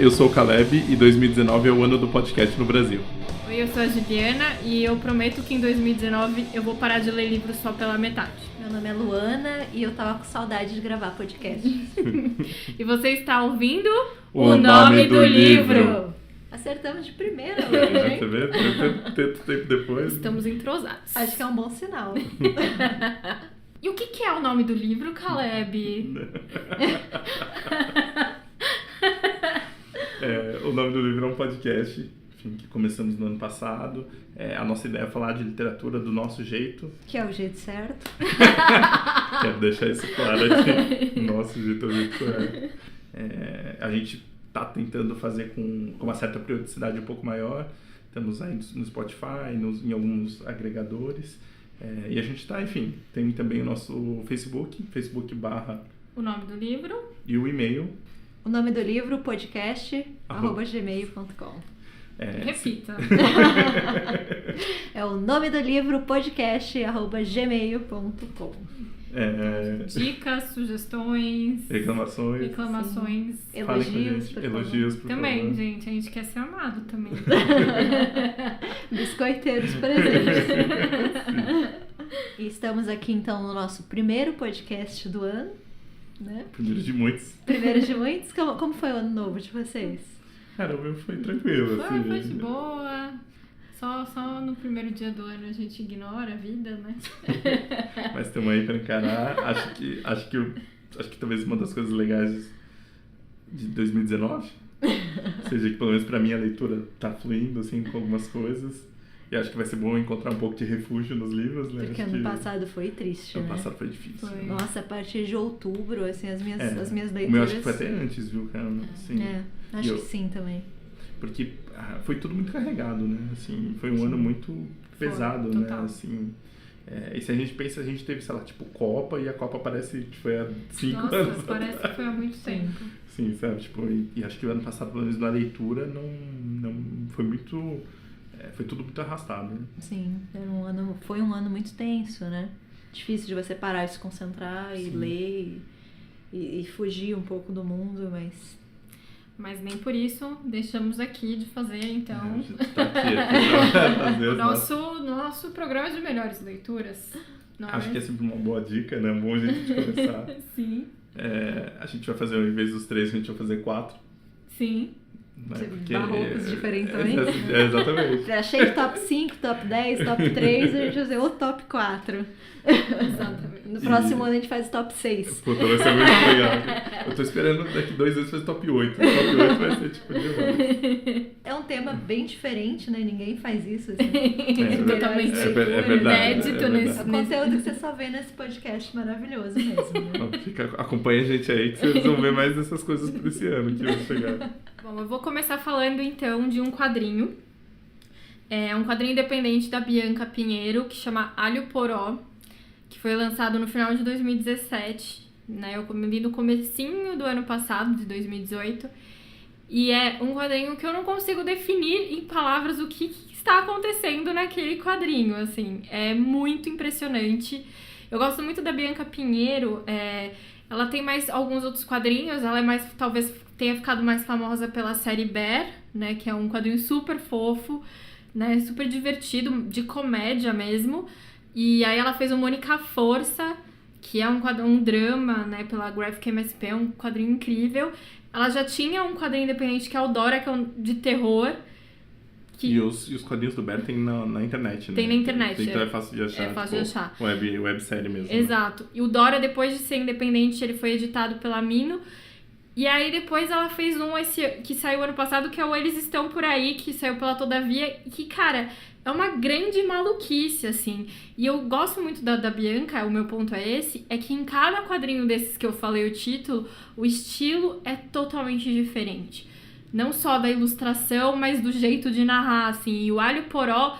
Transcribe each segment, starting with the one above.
eu sou o Caleb e 2019 é o ano do podcast no Brasil. Oi, eu sou a Juliana e eu prometo que em 2019 eu vou parar de ler livros só pela metade. Meu nome é Luana e eu tava com saudade de gravar podcast. E você está ouvindo O Nome do Livro. Acertamos de primeira hoje, hein? Você vê? Tanto tempo depois. Estamos entrosados. Acho que é um bom sinal. E o que é o nome do livro, Caleb? O nome do livro é um podcast, enfim, que começamos no ano passado. A nossa ideia é falar de literatura do nosso jeito. Que é o jeito certo. Quero deixar isso claro aqui. Nosso jeito, o jeito a gente tá tentando fazer com uma certa periodicidade um pouco maior. Estamos aí no Spotify, em alguns agregadores. E a gente tá, enfim, tem também o nosso Facebook / O nome do livro. E o e-mail. O nome do livro, podcast, @gmail.com. Repita. É o nome do livro, podcast, @gmail.com. Dicas, sugestões, reclamações, elogios, por também, favor. gente, a gente quer ser amado também. Biscoiteiros presentes. E estamos aqui então no nosso primeiro podcast do ano, né? Primeiro de muitos. Primeiro de muitos. Como foi o ano novo de vocês? Cara, o meu foi tranquilo. assim. Foi de boa. Só no primeiro dia do ano a gente ignora a vida, né? Mas estamos aí para encarar. Acho que talvez uma das coisas legais de 2019 seja que, pelo menos para mim, a leitura tá fluindo assim, com algumas coisas. E acho que vai ser bom encontrar um pouco de refúgio nos livros, né? Porque ano passado foi triste, ano né? passado foi difícil. Foi. Né? Nossa, a partir de outubro, assim, as minhas leituras... O meu acho que foi até antes, viu, cara? Assim, acho que sim também. Porque foi tudo muito carregado, né? Assim, foi um ano muito pesado, né? Total. Assim, e se a gente pensa, a gente teve, sei lá, tipo, Copa, e a Copa parece que foi há 5 Nossa, anos. parece que foi há muito tempo. Sim, sabe? Tipo, e acho que o ano passado, pelo menos na leitura, não foi muito... foi tudo muito arrastado, né? Sim, foi um ano muito tenso, né? Difícil de você parar e se concentrar e ler e fugir um pouco do mundo, Mas nem por isso deixamos aqui de fazer, então, A gente tá aqui pra fazer o nosso programa de melhores leituras. Acho que é sempre uma boa dica, né? Um bom jeito de começar. Sim. A gente vai fazer, em vez dos 3, a gente vai fazer 4. Sim. Né? Barrocos diferentões. Exatamente. Já achei de top 5, top 10, top 3, a gente vai fazer o top 4. Exatamente. No próximo ano a gente faz o top 6. Puta, vai ser muito legal. Eu tô esperando daqui 2 anos fazer top 8. Top 8 vai ser tipo demais. É um tema bem diferente, né? Ninguém faz isso. Assim. Totalmente verdade. inédito É um conteúdo que você só vê nesse podcast maravilhoso mesmo. Né? Acompanha a gente aí que vocês vão ver mais dessas coisas por esse ano que vai chegar. Bom, eu vou começar falando então de um quadrinho. É um quadrinho independente da Bianca Pinheiro, que chama Alho Poró, que foi lançado no final de 2017, né? Eu li no comecinho do ano passado, de 2018. E é um quadrinho que eu não consigo definir em palavras o que está acontecendo naquele quadrinho, assim. É muito impressionante. Eu gosto muito da Bianca Pinheiro. Ela tem mais alguns outros quadrinhos. Ela é mais, talvez tenha ficado mais famosa pela série Bear, né? Que é um quadrinho super fofo, né? Super divertido, de comédia mesmo. E aí ela fez o Mônica Força, que é um drama, né, pela Graphic MSP, é um quadrinho incrível. Ela já tinha um quadrinho independente que é o Dora, que é de terror. E os quadrinhos do Bear tem na internet, né? Tem na internet. Então é fácil de achar. É fácil de achar. Websérie mesmo. Exato. Né? E o Dora, depois de ser independente, ele foi editado pela Mino. E aí depois ela fez que saiu ano passado, que é o Eles Estão Por Aí, que saiu pela Todavia, que, cara, é uma grande maluquice, assim. E eu gosto muito da Bianca, o meu ponto é esse, é que em cada quadrinho desses que eu falei o título, o estilo é totalmente diferente. Não só da ilustração, mas do jeito de narrar, assim. E o Alho Poró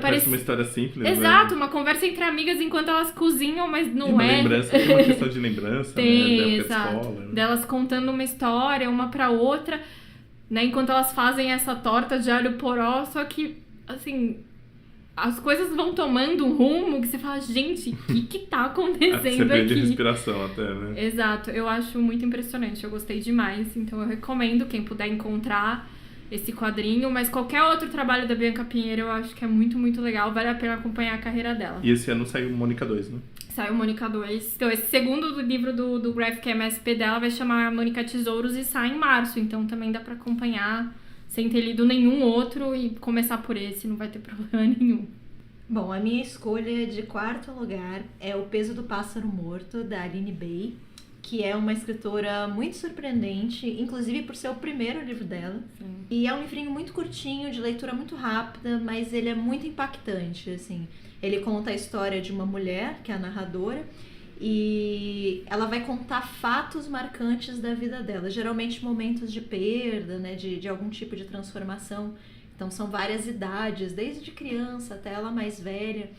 parece uma história simples, Exato, né? Uma conversa entre amigas enquanto elas cozinham, mas não uma é. Lembrança, tem uma questão de lembrança, tem, né? Da época exato. de escola. Né? Delas contando uma história, uma pra outra, né? Enquanto elas fazem essa torta de alho poró, só que, assim, as coisas vão tomando um rumo que você fala, gente, o que tá Você acontecendo perde aqui? respiração até, né? Exato, eu acho muito impressionante, eu gostei demais, então eu recomendo quem puder encontrar esse quadrinho, mas qualquer outro trabalho da Bianca Pinheiro eu acho que é muito, muito legal, vale a pena acompanhar a carreira dela. E esse ano saiu Mônica 2, né? Saiu Mônica 2. Então, esse segundo livro do Graphic MSP dela vai chamar Mônica Tesouros e sai em março. Então, também dá pra acompanhar sem ter lido nenhum outro e começar por esse, não vai ter problema nenhum. Bom, a minha escolha de quarto lugar é O Peso do Pássaro Morto, da Aline Bay, que é uma escritora muito surpreendente, inclusive por ser o primeiro livro dela. Sim. E é um livrinho muito curtinho, de leitura muito rápida, mas ele é muito impactante, assim. Ele conta a história de uma mulher, que é a narradora, e ela vai contar fatos marcantes da vida dela, geralmente momentos de perda, né, de algum tipo de transformação. Então são várias idades, desde criança até ela mais velha.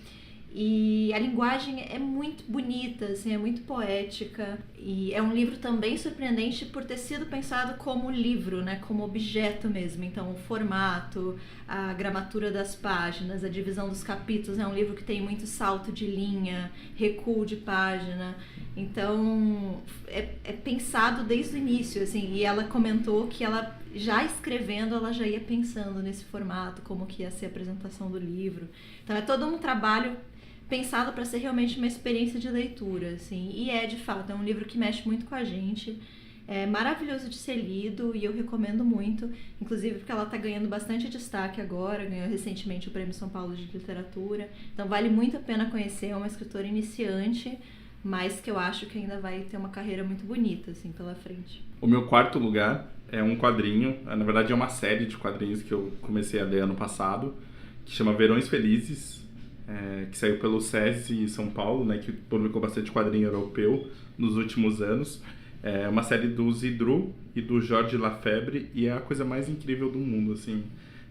E a linguagem é muito bonita, assim, é muito poética. E é um livro também surpreendente por ter sido pensado como livro, né? Como objeto mesmo. Então, o formato, a gramatura das páginas, a divisão dos capítulos. É um livro que tem muito salto de linha, recuo de página. Então, é pensado desde o início, assim. E ela comentou que ela, já escrevendo, ela já ia pensando nesse formato, como que ia ser a apresentação do livro. Então, é todo um trabalho pensado para ser realmente uma experiência de leitura, assim, e de fato, é um livro que mexe muito com a gente, é maravilhoso de ser lido e eu recomendo muito, inclusive porque ela está ganhando bastante destaque agora, ganhou recentemente o Prêmio São Paulo de Literatura, então vale muito a pena conhecer, é uma escritora iniciante, mas que eu acho que ainda vai ter uma carreira muito bonita, assim, pela frente. O meu quarto lugar é um quadrinho, na verdade é uma série de quadrinhos que eu comecei a ler ano passado, que chama Verões Felizes, que saiu pelo SESI São Paulo, né, que publicou bastante quadrinho europeu nos últimos anos. É uma série do Zidru e do Jorge Lafebre e é a coisa mais incrível do mundo, assim.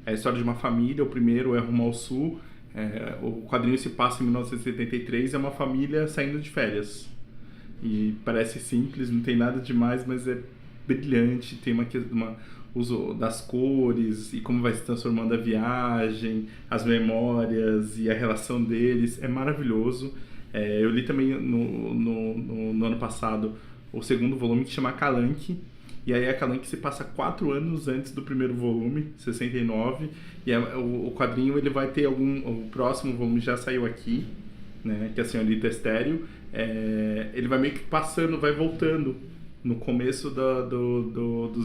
É a história de uma família, o primeiro é Rumo ao Sul, o quadrinho se passa em 1973, é uma família saindo de férias. E parece simples, não tem nada demais, mas é brilhante, tem uma uso das cores e como vai se transformando a viagem, as memórias e a relação deles, é maravilhoso. Eu li também no ano passado o segundo volume, que chama Calanque, e aí a Calanque se passa 4 anos antes do primeiro volume, 69, e o quadrinho ele vai ter o próximo volume já saiu aqui, né, que é a Senhorita Estéreo, ele vai meio que passando, vai voltando no começo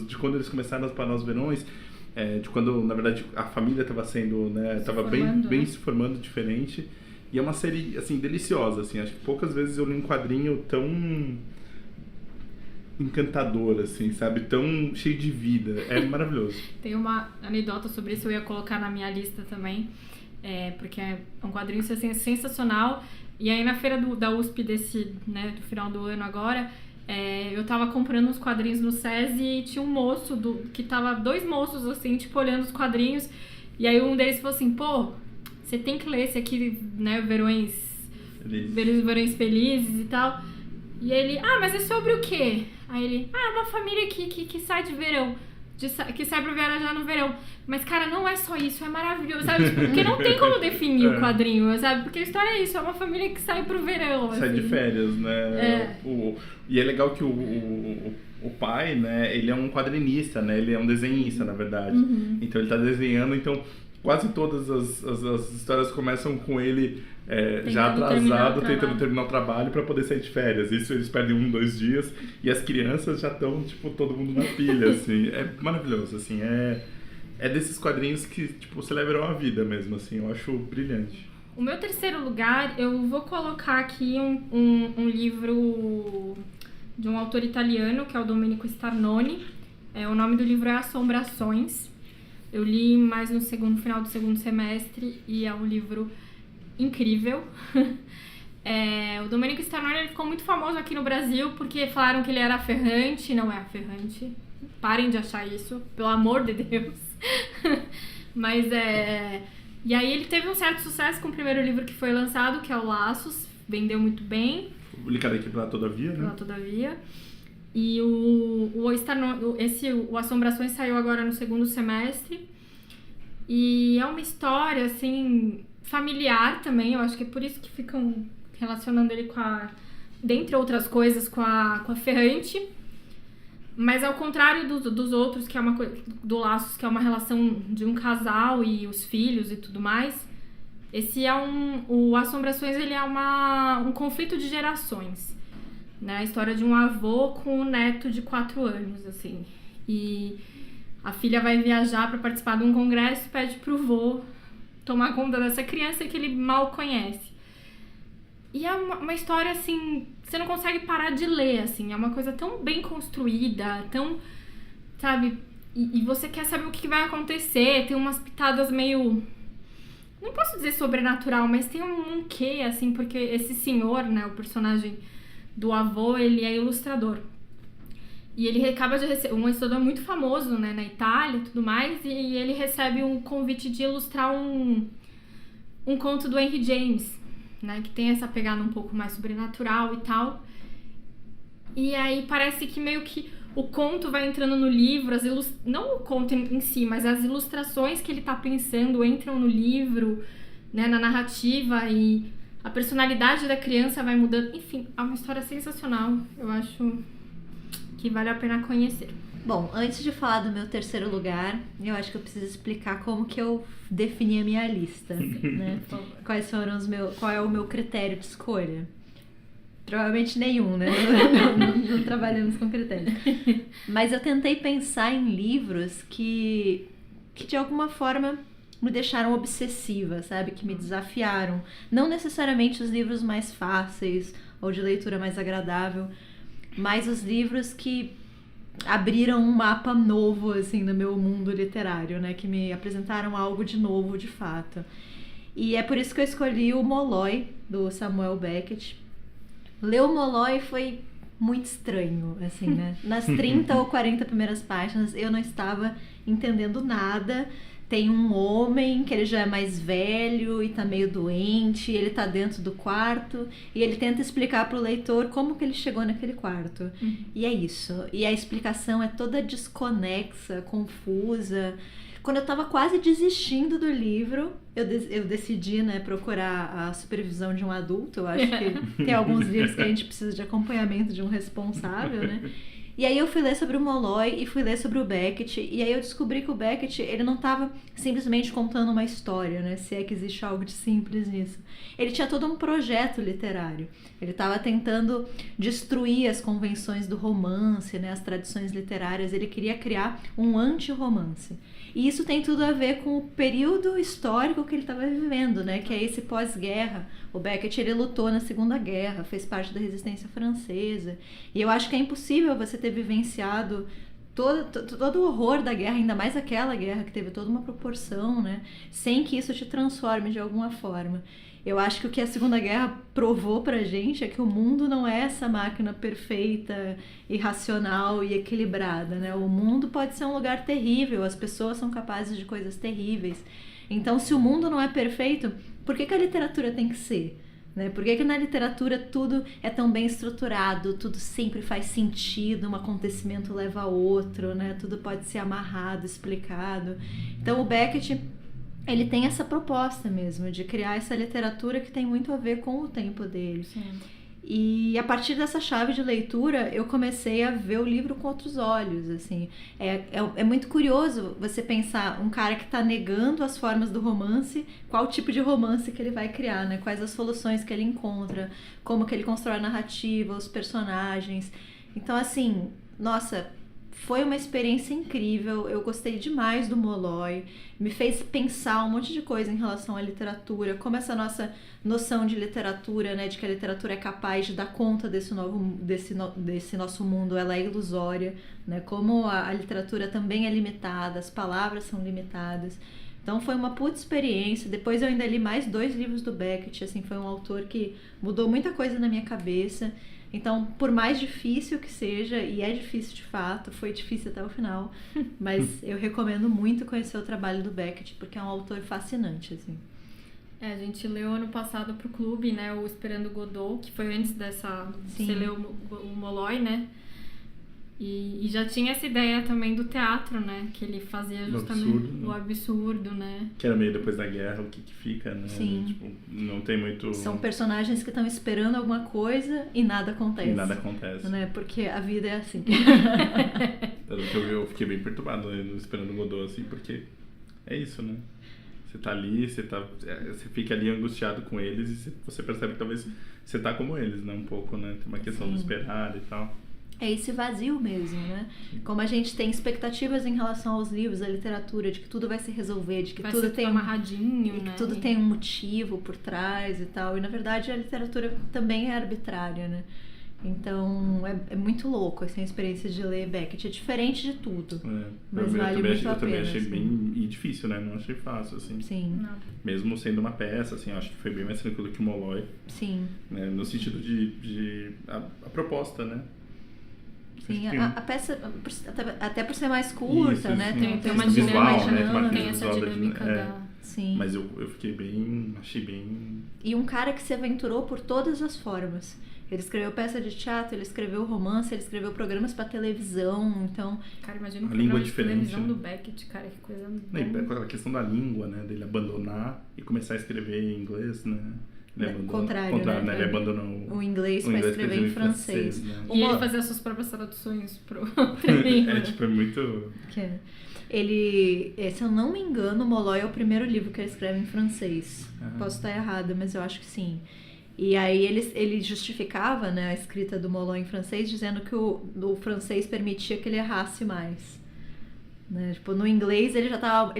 de quando eles começaram a parar os verões, de quando, na verdade, a família estava sendo, né, estava bem se formando diferente. E é uma série, assim, deliciosa, assim. Acho que poucas vezes eu li um quadrinho tão encantador, assim, sabe? Tão cheio de vida. É maravilhoso. Tem uma anedota sobre isso, eu ia colocar na minha lista também, porque é um quadrinho, assim, sensacional. E aí, na feira da USP do final do ano agora, eu tava comprando uns quadrinhos no SESI e tinha um moço, que tava 2 moços, assim, tipo, olhando os quadrinhos. E aí um deles falou assim, pô, você tem que ler esse aqui, né, Verões Felizes e tal. E ele, mas é sobre o quê? Aí ele, é uma família que sai de verão, que sai pra viajar no verão. Mas, cara, não é só isso, é maravilhoso, sabe? Tipo, porque não tem como definir o quadrinho, sabe? Porque a história é isso, é uma família que sai pro verão, sai assim. de férias, né? E é legal que o pai, né, ele é um quadrinista, né? Ele é um desenhista, na verdade. Uhum. Então ele tá desenhando, então quase todas as histórias começam com ele já atrasado, tentando terminar o trabalho para poder sair de férias. Isso eles perdem 1-2 dias e as crianças já estão, tipo, todo mundo na pilha, assim. É maravilhoso, assim. É desses quadrinhos que, tipo, celebram a vida mesmo, assim. Eu acho brilhante. O meu terceiro lugar, eu vou colocar aqui um livro de um autor italiano, que é o Domenico Starnone. O nome do livro é Assombrações. Eu li mais no final do segundo semestre e é um livro incrível. O Domenico Starnone, ele ficou muito famoso aqui no Brasil porque falaram que ele era aferrante. Não é aferrante. Parem de achar isso, pelo amor de Deus. Mas E aí ele teve um certo sucesso com o primeiro livro que foi lançado, que é o Laços. Vendeu muito bem. Publicado aqui pela Todavia, né? Pela Todavia. E o Assombrações saiu agora no segundo semestre. E é uma história, assim, familiar também, eu acho que é por isso que ficam relacionando ele dentre outras coisas, com a Ferrante. Mas ao contrário dos outros, que é uma coisa, do Laços, que é uma relação de um casal e os filhos e tudo mais, esse é o Assombrações, ele é um conflito de gerações, né? A história de um avô com um neto de 4 anos, assim. E a filha vai viajar para participar de um congresso e pede pro vô tomar conta dessa criança que ele mal conhece. E é uma história, assim, você não consegue parar de ler, assim. É uma coisa tão bem construída, tão, sabe? E você quer saber o que vai acontecer. Tem umas pitadas meio... Não posso dizer sobrenatural, mas tem um quê, assim, porque esse senhor, né, o personagem do avô, ele é ilustrador. E ele acaba de receber... Um ilustrador muito famoso, né, na Itália e tudo mais. E ele recebe um convite de ilustrar um conto do Henry James, né, que tem essa pegada um pouco mais sobrenatural e tal. E aí parece que meio que o conto vai entrando no livro, não o conto em si, mas as ilustrações que ele tá pensando entram no livro, né, na narrativa, e a personalidade da criança vai mudando. Enfim, é uma história sensacional. Eu acho que vale a pena conhecer. Bom, antes de falar do meu terceiro lugar, eu acho que eu preciso explicar como que eu defini a minha lista, né? Qual é o meu critério de escolha? Provavelmente nenhum, né? Não trabalhamos com critério. Mas eu tentei pensar em livros que de alguma forma me deixaram obsessiva, sabe? Que me desafiaram. Não necessariamente os livros mais fáceis ou de leitura mais agradável, mas os livros que abriram um mapa novo, assim, no meu mundo literário, né? Que me apresentaram algo de novo, de fato. E é por isso que eu escolhi o Molloy, do Samuel Beckett. Ler o Molloy foi muito estranho, assim, né? Nas 30 ou 40 primeiras páginas, eu não estava entendendo nada. Tem um homem que ele já é mais velho e tá meio doente, ele tá dentro do quarto e ele tenta explicar pro leitor como que ele chegou naquele quarto. E é isso. E a explicação é toda desconexa, confusa. Quando eu tava quase desistindo do livro, eu decidi, né, procurar a supervisão de um adulto. Eu acho que tem alguns livros que a gente precisa de acompanhamento de um responsável, né? E aí eu fui ler sobre o Molloy e fui ler sobre o Beckett, e aí eu descobri que o Beckett, ele não estava simplesmente contando uma história, né? Se é que existe algo de simples nisso. Ele tinha todo um projeto literário. Ele estava tentando destruir as convenções do romance, né? As tradições literárias. Ele queria criar um anti-romance. E isso tem tudo a ver com o período histórico que ele estava vivendo, né? Que é esse pós-guerra. O Beckett, ele lutou na Segunda Guerra, fez parte da resistência francesa. E eu acho que é impossível você ter vivenciado todo o horror da guerra, ainda mais aquela guerra que teve toda uma proporção, né? Sem que isso te transforme de alguma forma. Eu acho que o que a Segunda Guerra provou pra gente é que o mundo não é essa máquina perfeita, irracional e equilibrada, né? O mundo pode ser um lugar terrível, as pessoas são capazes de coisas terríveis. Então, se o mundo não é perfeito, por que a literatura tem que ser? Né? Por que na literatura tudo é tão bem estruturado, tudo sempre faz sentido, um acontecimento leva a outro, né? Tudo pode ser amarrado, explicado. Então, o Beckett, ele tem essa proposta mesmo de criar essa literatura que tem muito a ver com o tempo dele. Sim. E a partir dessa chave de leitura, eu comecei a ver o livro com outros olhos, assim. É muito curioso você pensar um cara que está negando as formas do romance, qual tipo de romance que ele vai criar, né? Quais as soluções que ele encontra, como que ele constrói a narrativa, os personagens. Então, assim, nossa, foi uma experiência incrível, eu gostei demais do Molloy, me fez pensar um monte de coisa em relação à literatura, como essa nossa noção de literatura, né, de que a literatura é capaz de dar conta desse nosso mundo, ela é ilusória, né, como a literatura também é limitada, as palavras são limitadas. Então foi uma puta experiência. Depois eu ainda li mais 2 livros do Beckett, assim, foi um autor que mudou muita coisa na minha cabeça. Então, por mais difícil que seja, e é difícil de fato, foi difícil até o final, mas eu recomendo muito conhecer o trabalho do Beckett, porque é um autor fascinante, assim. A gente leu ano passado pro clube, né, o Esperando Godot, que foi antes dessa... Sim. Você leu o Molloy, né? E já tinha essa ideia também do teatro, né? Que ele fazia justamente absurdo, o né? absurdo, né? Que era meio depois da guerra, o que fica, né? Sim. Tipo, não tem muito... São personagens que estão esperando alguma coisa e nada acontece. E nada acontece. Né? Porque a vida é assim. Tanto que eu fiquei bem perturbado, né, esperando o Godot, assim, porque é isso, né? Você tá ali, você fica ali angustiado com eles e você percebe que talvez você tá como eles, né? Um pouco, né? Tem uma questão de esperar e tal. É esse vazio mesmo, né? Como a gente tem expectativas em relação aos livros, à literatura, de que tudo vai se resolver, de que Vai tudo ser tem amarradinho, e que né? tudo tem um motivo por trás e tal. E na verdade a literatura também é arbitrária, né? Então é muito louco assim, a experiência de ler Beckett. É diferente de tudo. Mas vale muito a Eu também pena, achei assim. bem e difícil, né? Não achei fácil, assim. Sim, Não. Mesmo sendo uma peça, assim, eu acho que foi bem mais tranquilo que o Molloy, sim. né? No sentido de a proposta, né? Sim, Acho que- a peça, até por ser mais curta, Isso, né? sim. Tem um Tem texto uma visual, mais né? Tem uma dinâmico. Tem essa visual da dinâmica é. da... Sim. Mas eu fiquei bem... Achei bem... E um cara que se aventurou por todas as formas. Ele escreveu peça de teatro, ele escreveu romance, ele escreveu programas pra televisão, então... Cara, imagina A um língua programa é de diferente, televisão né? do Beckett, cara, que coisa... Não, a questão da língua, né? Dele abandonar e começar a escrever em inglês, né? Ele Contrário, né? Ele abandonou O inglês pra escrever em francês. né? E ele fazia suas próprias traduções pro livro. É muito... Que é. Ele, se eu não me engano, Molloy é o primeiro livro que ele escreve em francês. Posso estar errada, mas eu acho que sim. E aí ele justificava, né, a escrita do Molloy em francês, dizendo que o francês permitia que ele errasse mais. Né? Tipo, no inglês ele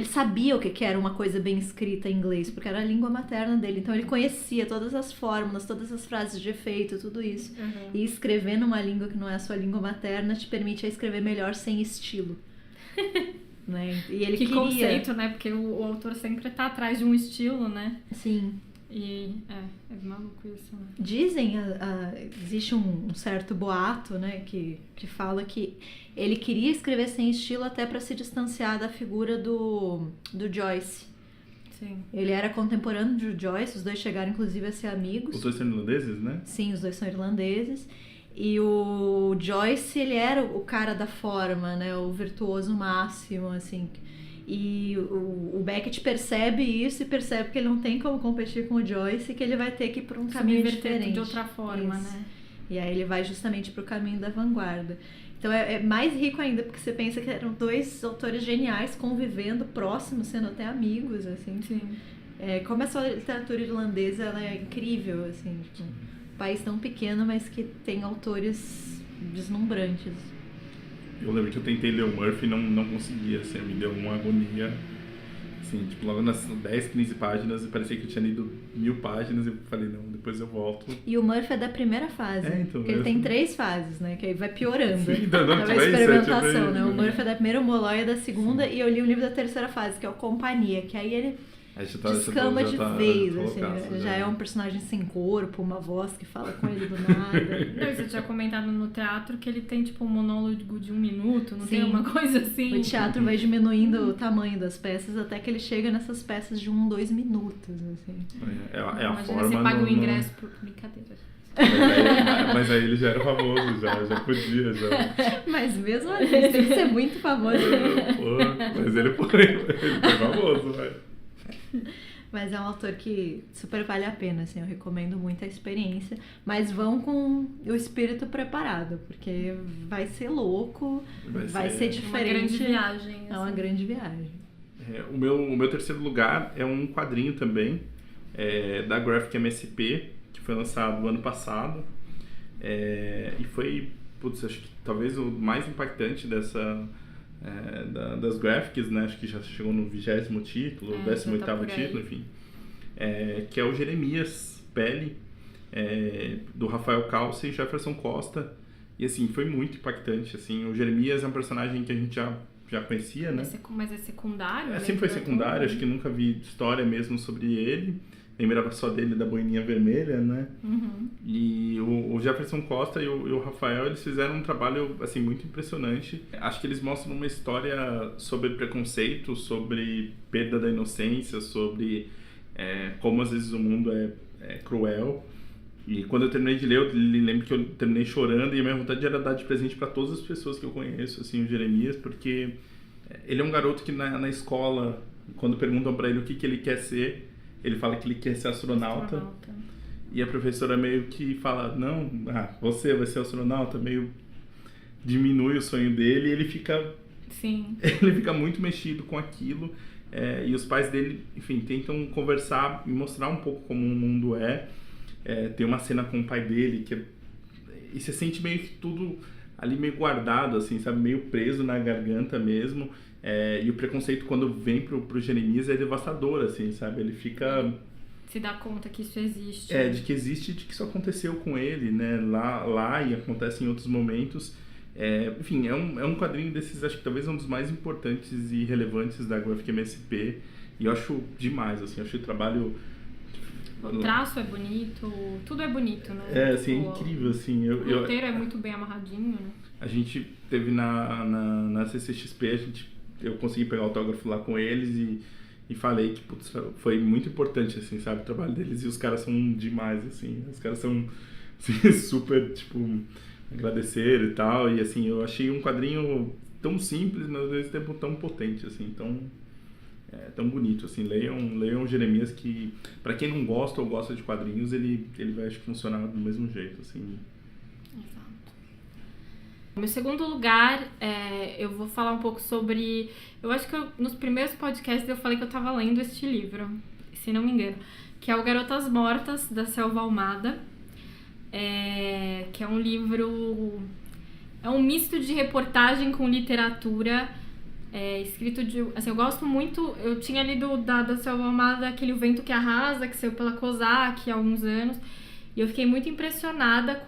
sabia o que era uma coisa bem escrita em inglês, porque era a língua materna dele. Então ele conhecia todas as fórmulas, todas as frases de efeito, tudo isso. Uhum. E escrever numa língua que não é a sua língua materna te permite a escrever melhor sem estilo. Né? E ele Que queria... conceito, né? Porque o autor sempre tá atrás de um estilo, né? Sim. E é maluco isso, né? Dizem, existe um certo boato, né, que fala que ele queria escrever sem estilo até para se distanciar da figura do Joyce. Sim. Ele era contemporâneo de Joyce, os dois chegaram inclusive a ser amigos. Os dois são irlandeses, né? Sim, os dois são irlandeses. E o Joyce, ele era o cara da forma, né, o virtuoso máximo, assim. E o Beckett percebe isso e percebe que ele não tem como competir com o Joyce e que ele vai ter que ir por um caminho diferente. De outra forma, Isso. né? E aí ele vai justamente pro caminho da vanguarda. Então é mais rico ainda, porque você pensa que eram dois autores geniais convivendo próximos, sendo até amigos, assim. Sim. Como essa literatura irlandesa, ela é incrível, assim. Tipo, um país tão pequeno, mas que tem autores deslumbrantes. Eu lembro que eu tentei ler o Murphy e não conseguia, assim, me deu uma agonia. Assim, tipo, logo nas 10, 15 páginas, parecia que eu tinha lido 1000 páginas e eu falei, não, depois eu volto. E o Murphy é da primeira fase, então, porque ele tem 3 fases, né? Que aí vai piorando. Sim, não, É uma tipo, é isso, experimentação, né? tipo, O Murphy é da primeira, o Molloy é da segunda, e eu li o livro da terceira fase, que é o Companhia, que aí ele Aí já descamba de vez, assim. loucaço, Já é um personagem sem corpo, uma voz que fala com ele do nada. Não, e você tinha comentado no teatro que ele tem tipo um monólogo de 1 minuto, não Sim. tem uma coisa assim? O teatro vai diminuindo o tamanho das peças até que ele chega nessas peças de 1, 2 minutos, assim. É a Imagina forma... você paga o no- ingresso por brincadeira. Mas aí ele já era famoso, já podia, já. Mas mesmo assim, tem que ser muito famoso. Pô, mas ele foi famoso, velho. Mas é um autor que super vale a pena, assim, eu recomendo muito a experiência. Mas vão com o espírito preparado, porque vai ser louco, vai ser Uma diferente. grande viagem. É uma assim. grande viagem. O meu terceiro lugar é um quadrinho também, da Graphic MSP, que foi lançado ano passado. E foi, acho que talvez o mais impactante das graphics, né? Acho que já chegou no 20º título, 18º já tá por aí. título, enfim. Que é o Jeremias Pele, do Rafael Calce e Jefferson Costa. E assim, foi muito impactante. Assim, o Jeremias é um personagem que a gente já conhecia, né? Mas é secundário? Sempre foi secundário, acho que nunca vi história mesmo sobre ele. Lembrava só dele da boininha vermelha, né? Uhum. E o Jefferson Costa e o Rafael, eles fizeram um trabalho, assim, muito impressionante. Acho que eles mostram uma história sobre preconceito, sobre perda da inocência, sobre como às vezes o mundo é cruel. E quando eu terminei de ler, eu lembro que eu terminei chorando e a minha vontade era dar de presente para todas as pessoas que eu conheço, assim, o Jeremias, porque ele é um garoto que na escola, quando perguntam para ele o que ele quer ser, ele fala que ele quer ser astronauta. E a professora meio que fala, não, você vai ser astronauta, meio diminui o sonho dele e ele fica... Sim. Ele fica muito mexido com aquilo. E os pais dele, enfim, tentam conversar e mostrar um pouco como o mundo é. Tem uma cena com o pai dele e você sente meio que tudo ali meio guardado, assim, sabe? Meio preso na garganta mesmo. E o preconceito, quando vem pro Jeremias, é devastador, assim, sabe? Ele fica... Se dá conta que isso existe. De que existe, de que isso aconteceu com ele, né? Lá e acontece em outros momentos. Enfim, é um quadrinho desses, acho que talvez um dos mais importantes e relevantes da Graphic MSP. E eu acho demais, assim, eu acho o trabalho... O traço é bonito, tudo é bonito, né? Assim, é incrível, assim. O roteiro é muito bem amarradinho, né? A gente teve na CCXP, eu consegui pegar autógrafo lá com eles e falei que, putz, foi muito importante, assim, sabe, o trabalho deles. E os caras são demais, assim. Os caras são assim, super, tipo, agradeceram e tal. E, assim, eu achei um quadrinho tão simples, mas ao mesmo tempo tão potente, assim, tão bonito, assim. Leiam Jeremias, que pra quem não gosta ou gosta de quadrinhos, ele vai, acho que, funcionar do mesmo jeito, assim. Exato. No meu segundo lugar, eu vou falar um pouco sobre... Eu acho que nos primeiros podcasts eu falei que eu tava lendo este livro, se não me engano, que é o Garotas Mortas, da Selva Almada, que é um livro... É um misto de reportagem com literatura, escrito de... Assim, eu gosto muito... Eu tinha lido da Selva Almada aquele O Vento que Arrasa, que saiu pela Kozak há alguns anos, e eu fiquei muito impressionada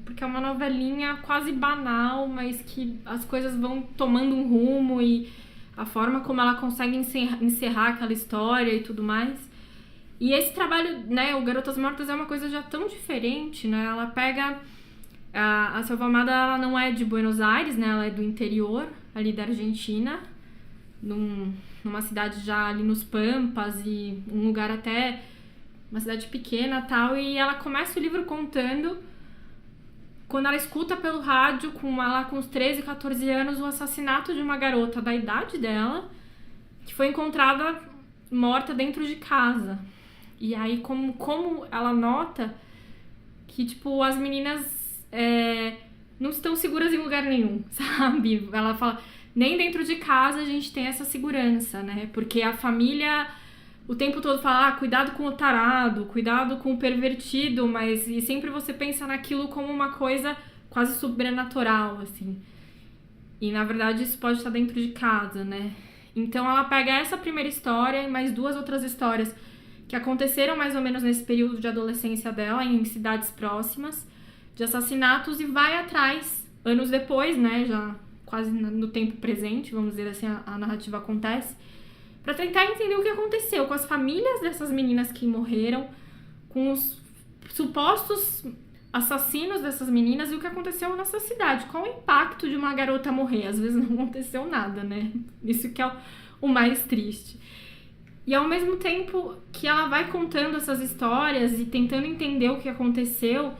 porque é uma novelinha quase banal, mas que as coisas vão tomando um rumo e a forma como ela consegue encerrar aquela história e tudo mais. E esse trabalho, né, o Garotas Mortas é uma coisa já tão diferente, né? Ela pega... A Selva Almada, ela não é de Buenos Aires, né? Ela é do interior, ali da Argentina, numa cidade já ali nos Pampas e um lugar até... Uma cidade pequena e tal, e ela começa o livro contando quando ela escuta pelo rádio, lá com uns 13, 14 anos, o assassinato de uma garota da idade dela, que foi encontrada morta dentro de casa. E aí, como ela nota que, tipo, as meninas não estão seguras em lugar nenhum, sabe? Ela fala, nem dentro de casa a gente tem essa segurança, né? Porque a família... O tempo todo fala, cuidado com o tarado, cuidado com o pervertido, e sempre você pensa naquilo como uma coisa quase sobrenatural, assim. E, na verdade, isso pode estar dentro de casa, né? Então, ela pega essa primeira história e mais 2 outras histórias que aconteceram mais ou menos nesse período de adolescência dela, em cidades próximas, de assassinatos, e vai atrás, anos depois, né? Já quase no tempo presente, vamos dizer assim, a narrativa acontece, para tentar entender o que aconteceu com as famílias dessas meninas que morreram, com os supostos assassinos dessas meninas e o que aconteceu nessa cidade. Qual o impacto de uma garota morrer? Às vezes não aconteceu nada, né? Isso que é o mais triste. E ao mesmo tempo que ela vai contando essas histórias e tentando entender o que aconteceu,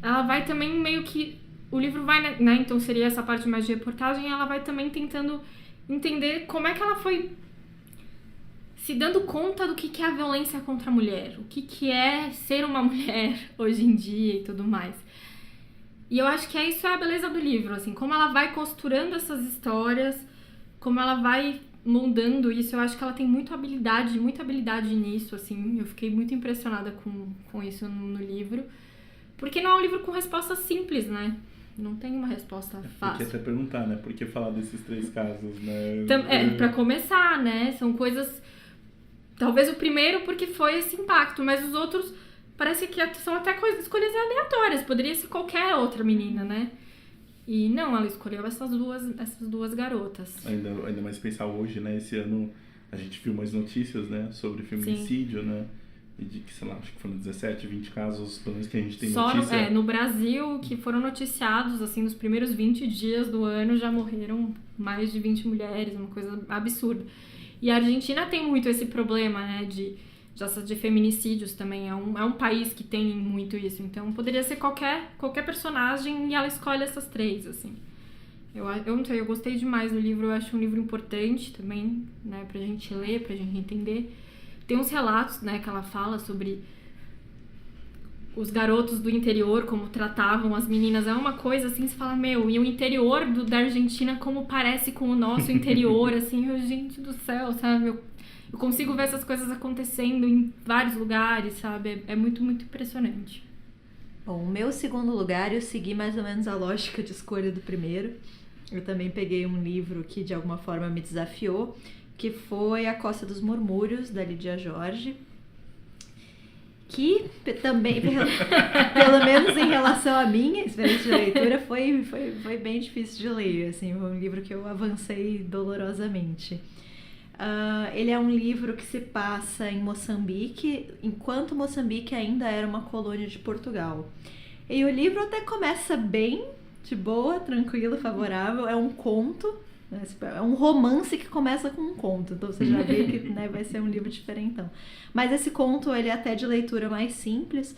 ela vai também meio que... O livro vai, né? Então seria essa parte mais de reportagem, ela vai também tentando entender como é que ela foi... se dando conta do que é a violência contra a mulher, o que é ser uma mulher hoje em dia e tudo mais. E eu acho que isso é a beleza do livro, assim, como ela vai costurando essas histórias, como ela vai moldando isso. Eu acho que ela tem muita habilidade nisso, assim. Eu fiquei muito impressionada com isso no livro, porque não é um livro com resposta simples, né? Não tem uma resposta fácil. Eu queria até perguntar, né? Por que falar desses 3 casos, né? Pra começar, né? São coisas... Talvez o primeiro porque foi esse impacto, mas os outros parece que são até escolhas aleatórias. Poderia ser qualquer outra menina, né? E não, ela escolheu essas duas garotas. Ainda mais pensar hoje, né? Esse ano a gente viu umas notícias, né? Sobre feminicídio, né? E de que, sei lá, acho que foram 17, 20 casos, pelo menos que a gente tem notícia. Só no Brasil, que foram noticiados, assim, nos primeiros 20 dias do ano já morreram mais de 20 mulheres, uma coisa absurda. E a Argentina tem muito esse problema, né, justiça de feminicídios também. É um país que tem muito isso. Então, poderia ser qualquer personagem e ela escolhe essas 3, assim. Eu não sei, eu gostei demais do livro. Eu acho um livro importante também, né? Pra gente ler, pra gente entender. Tem uns relatos, né, que ela fala sobre os garotos do interior, como tratavam as meninas. É uma coisa assim, você fala, meu, e o interior da Argentina como parece com o nosso interior, assim, gente do céu, sabe? Eu consigo ver essas coisas acontecendo em vários lugares, sabe? É muito, muito impressionante. Bom, o meu segundo lugar, eu segui mais ou menos a lógica de escolha do primeiro. Eu também peguei um livro que de alguma forma me desafiou, que foi A Costa dos Murmúrios, da Lídia Jorge, que também, pelo menos em relação à minha experiência de leitura, foi bem difícil de ler, assim, foi um livro que eu avancei dolorosamente. Ele é um livro que se passa em Moçambique, enquanto Moçambique ainda era uma colônia de Portugal. E o livro até começa bem, de boa, tranquilo, favorável, é um conto, né? É um romance que começa com um conto, então você já vê que, né, vai ser um livro diferentão. Mas esse conto, ele é até de leitura mais simples,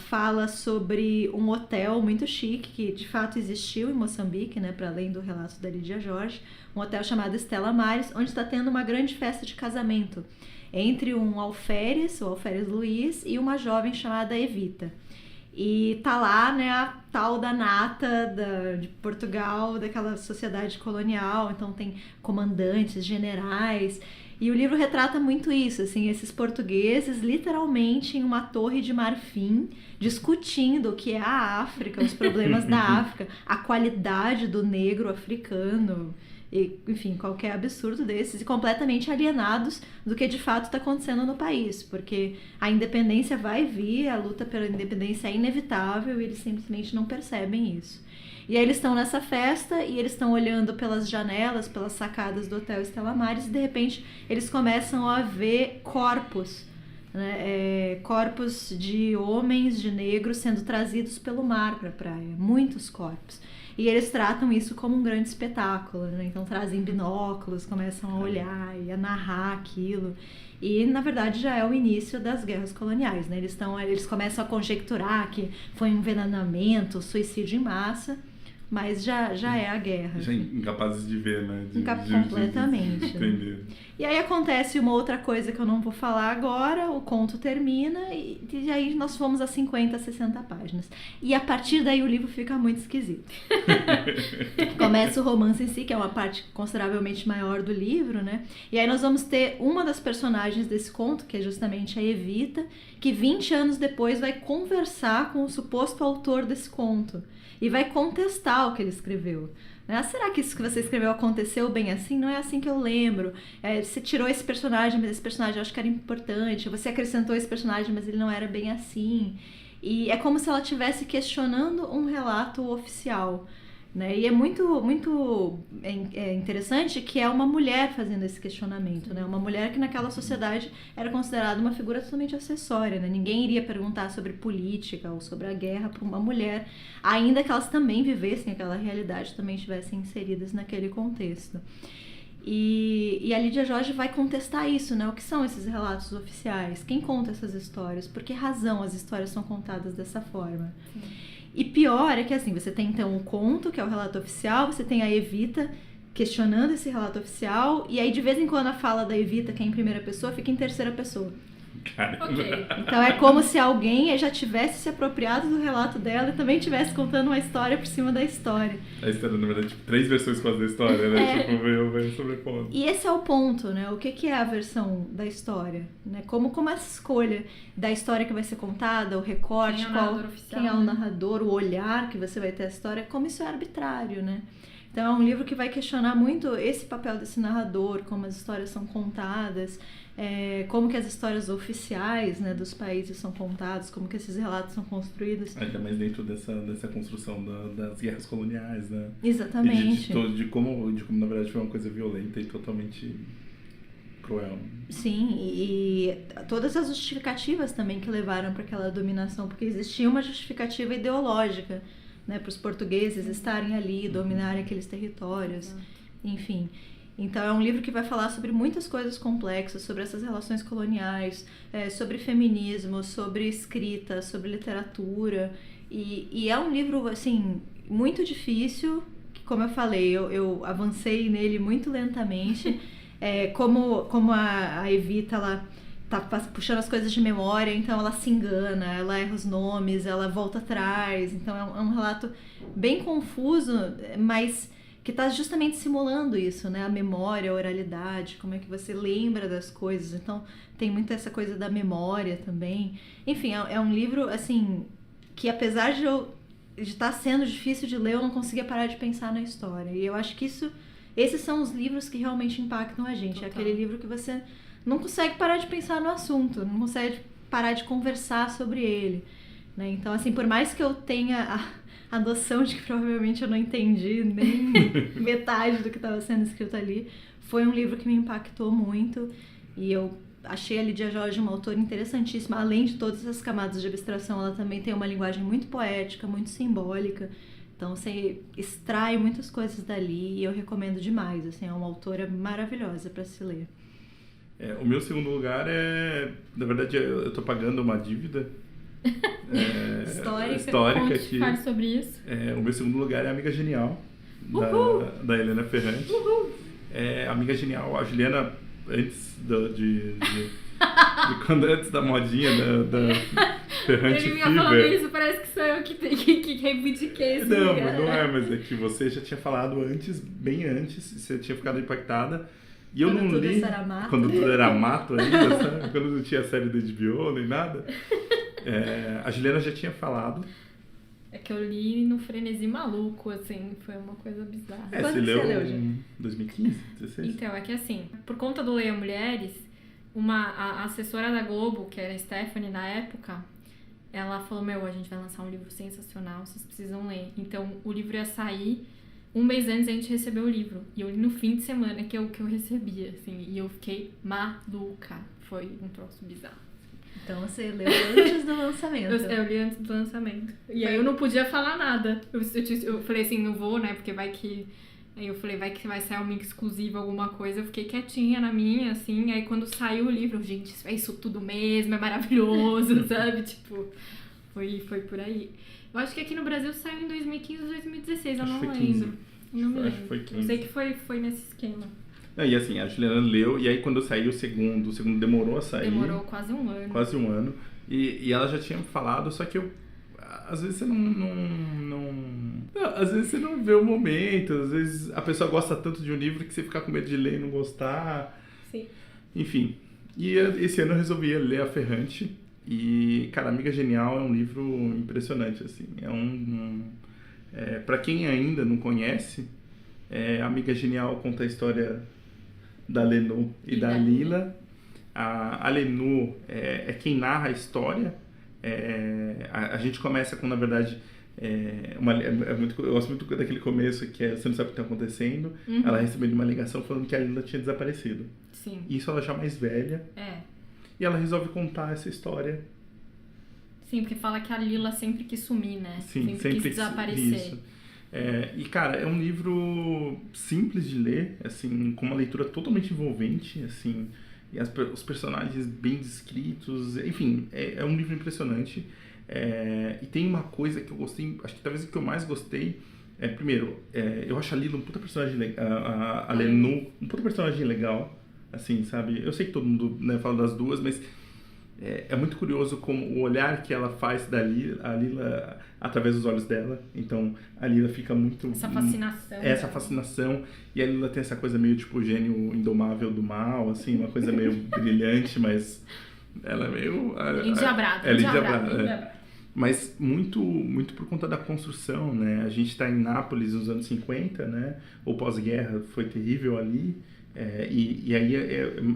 fala sobre um hotel muito chique que de fato existiu em Moçambique, né, para além do relato da Lídia Jorge, um hotel chamado Stella Maris, onde está tendo uma grande festa de casamento entre um alferes, o alferes Luiz, e uma jovem chamada Evita. E tá lá, né, a tal da nata de Portugal, daquela sociedade colonial, então tem comandantes, generais, e o livro retrata muito isso, assim, esses portugueses literalmente em uma torre de marfim, discutindo o que é a África, os problemas da África, a qualidade do negro africano, e, enfim, qualquer absurdo desses, e completamente alienados do que de fato está acontecendo no país, porque a independência vai vir, a luta pela independência é inevitável e eles simplesmente não percebem isso. E aí eles estão nessa festa e eles estão olhando pelas janelas, pelas sacadas do Hotel Stella Maris, e de repente eles começam a ver corpos, né? Corpos de homens, de negros sendo trazidos pelo mar para a praia, muitos corpos. E eles tratam isso como um grande espetáculo, né? Então trazem binóculos, começam a olhar e a narrar aquilo. E, na verdade, já é o início das guerras coloniais, né? Eles começam a conjecturar que foi um envenenamento, suicídio em massa, mas já é a guerra. Já incapazes de ver, né? Completamente. De entender. E aí acontece uma outra coisa que eu não vou falar agora, o conto termina e aí nós fomos a 50, 60 páginas. E a partir daí o livro fica muito esquisito. Começa o romance em si, que é uma parte consideravelmente maior do livro, né? E aí nós vamos ter uma das personagens desse conto, que é justamente a Evita, que 20 anos depois vai conversar com o suposto autor desse conto. E vai contestar o que ele escreveu. Será que isso que você escreveu aconteceu bem assim? Não é assim que eu lembro. Você tirou esse personagem, mas esse personagem eu acho que era importante. Você acrescentou esse personagem, mas ele não era bem assim. E é como se ela estivesse questionando um relato oficial, né? E é muito interessante que é uma mulher fazendo esse questionamento, né? Uma mulher que naquela sociedade era considerada uma figura totalmente acessória, né? Ninguém iria perguntar sobre política ou sobre a guerra para uma mulher, ainda que elas também vivessem aquela realidade, também estivessem inseridas naquele contexto. E a Lídia Jorge vai contestar isso, né? O que são esses relatos oficiais? Quem conta essas histórias? Por que razão as histórias são contadas dessa forma? Sim. E pior é que assim, você tem então o conto, que é o relato oficial, você tem a Evita questionando esse relato oficial, e aí de vez em quando a fala da Evita, que é em primeira pessoa, fica em terceira pessoa. Okay. Então é como se alguém já tivesse se apropriado do relato dela e também estivesse contando uma história por cima da história. A história, na verdade, 3 versões quase da história, né? Veio sobrepondo. E esse é o ponto, né? O que é a versão da história? Né? Como essa escolha da história que vai ser contada, o recorte, quem é o narrador, o olhar que você vai ter a história, como isso é arbitrário, né? Então é um livro que vai questionar muito esse papel desse narrador, como as histórias são contadas, como que as histórias oficiais, né, dos países são contadas, como que esses relatos são construídos. Ainda mais dentro dessa construção das guerras coloniais, né? Exatamente. E de como na verdade foi uma coisa violenta e totalmente cruel. Sim, e todas as justificativas também que levaram para aquela dominação, porque existia uma justificativa ideológica, né, para os portugueses estarem ali, dominarem aqueles territórios, enfim. Então é um livro que vai falar sobre muitas coisas complexas, sobre essas relações coloniais, sobre feminismo, sobre escrita, sobre literatura. E é um livro, assim, muito difícil, que, como eu falei, eu avancei nele muito lentamente. Como a Evita, ela tá puxando as coisas de memória, então ela se engana, ela erra os nomes, ela volta atrás. Então é um relato bem confuso, mas que está justamente simulando isso, né? A memória, a oralidade, como é que você lembra das coisas. Então tem muito essa coisa da memória também. Enfim, é um livro, assim, que apesar de estar sendo difícil de ler, eu não conseguia parar de pensar na história. E eu acho que esses são os livros que realmente impactam a gente. Total. É aquele livro que você não consegue parar de pensar no assunto, não consegue parar de conversar sobre ele, né? Então, assim, por mais que eu tenha a noção de que provavelmente eu não entendi nem metade do que estava sendo escrito ali, foi um livro que me impactou muito. E eu achei a Lídia Jorge uma autora interessantíssima. Além de todas essas camadas de abstração, ela também tem uma linguagem muito poética, muito simbólica. Então você extrai muitas coisas dali e eu recomendo demais. Assim, é uma autora maravilhosa para se ler. O meu segundo lugar na verdade, eu tô pagando uma dívida histórica aqui. Fale sobre isso. O meu segundo lugar é Amiga Genial, da Helena Ferrante. Amiga Genial, a Juliana, antes antes da modinha da Ferrante Ele Fever. me falando isso, parece que sou eu que reivindiquei esse Não, lugar. não é, mas é que você já tinha falado antes, bem antes, você tinha ficado impactada. E eu quando não li quando tudo era mato ainda, sabe? Quando não tinha série da HBO nem nada. A Juliana já tinha falado. É que eu li no frenesi maluco, assim, foi uma coisa bizarra. Quando você leu já? em 2015, 16? Então, é que assim, por conta do Leia Mulheres, a assessora da Globo, que era a Stephanie na época, ela falou, a gente vai lançar um livro sensacional, vocês precisam ler. Então, o livro ia sair, um mês antes a gente recebeu o livro. E eu li no fim de semana que eu recebi, assim, e eu fiquei maluca. Foi um troço bizarro. Então você leu antes do lançamento. Eu li antes do lançamento. E aí eu não podia falar nada. Eu falei assim, não vou, né, porque vai que... Aí eu falei, vai que vai sair uma exclusiva, alguma coisa. Eu fiquei quietinha na minha, assim. Aí quando saiu o livro, gente, é isso tudo mesmo, é maravilhoso, sabe? Tipo, foi por aí. Eu acho que aqui no Brasil saiu em 2015 ou 2016, eu não lembro. Não me lembro. Foi 15. Eu sei que foi nesse esquema. E assim, a Juliana leu, e aí quando saiu o segundo demorou a sair. Demorou quase um ano. Quase um ano. E ela já tinha falado, só que às vezes você às vezes você não vê o momento, às vezes a pessoa gosta tanto de um livro que você fica com medo de ler e não gostar. Sim. Enfim. E esse ano eu resolvi ler a Ferrante. E, cara, Amiga Genial é um livro impressionante, assim. Pra quem ainda não conhece, Amiga Genial conta a história da Lenô e da Lila. A Lenô é quem narra a história. A gente começa com, na verdade, eu gosto muito daquele começo que você não sabe o que está acontecendo. Uhum. Ela recebendo uma ligação falando que a Lila tinha desaparecido. Sim. Isso ela já mais velha. E ela resolve contar essa história. Sim, porque fala que a Lila sempre quis sumir, né? Sim, sempre quis desaparecer. Isso. E, cara, é um livro simples de ler, assim, com uma leitura totalmente envolvente, assim, e os personagens bem descritos, enfim, é um livro impressionante. E tem uma coisa que eu gostei, acho que talvez o que eu mais gostei, primeiro, eu acho a Lila um puta personagem legal, a Lenô um puta personagem legal, assim, sabe? Eu sei que todo mundo, né, fala das duas, mas é muito curioso como o olhar que ela faz a Lila através dos olhos dela. Então a Lila fica muito... Essa fascinação. Essa fascinação. E a Lila tem essa coisa meio tipo gênio indomável do mal, assim, uma coisa meio brilhante, mas ela é meio... Endiabrada. Mas muito, muito por conta da construção, né? A gente está em Nápoles nos anos 50, né? O pós-guerra foi terrível ali. E aí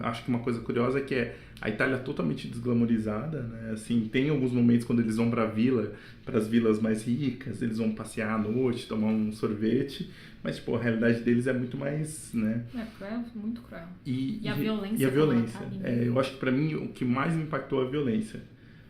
acho que uma coisa curiosa é que a Itália totalmente desglamorizada, né? Assim, tem alguns momentos quando eles vão para as vilas mais ricas, eles vão passear à noite, tomar um sorvete, mas tipo, a realidade deles é muito mais, né? Cruel, muito cruel. E a violência. E a violência. Eu acho que para mim o que mais me impactou é a violência.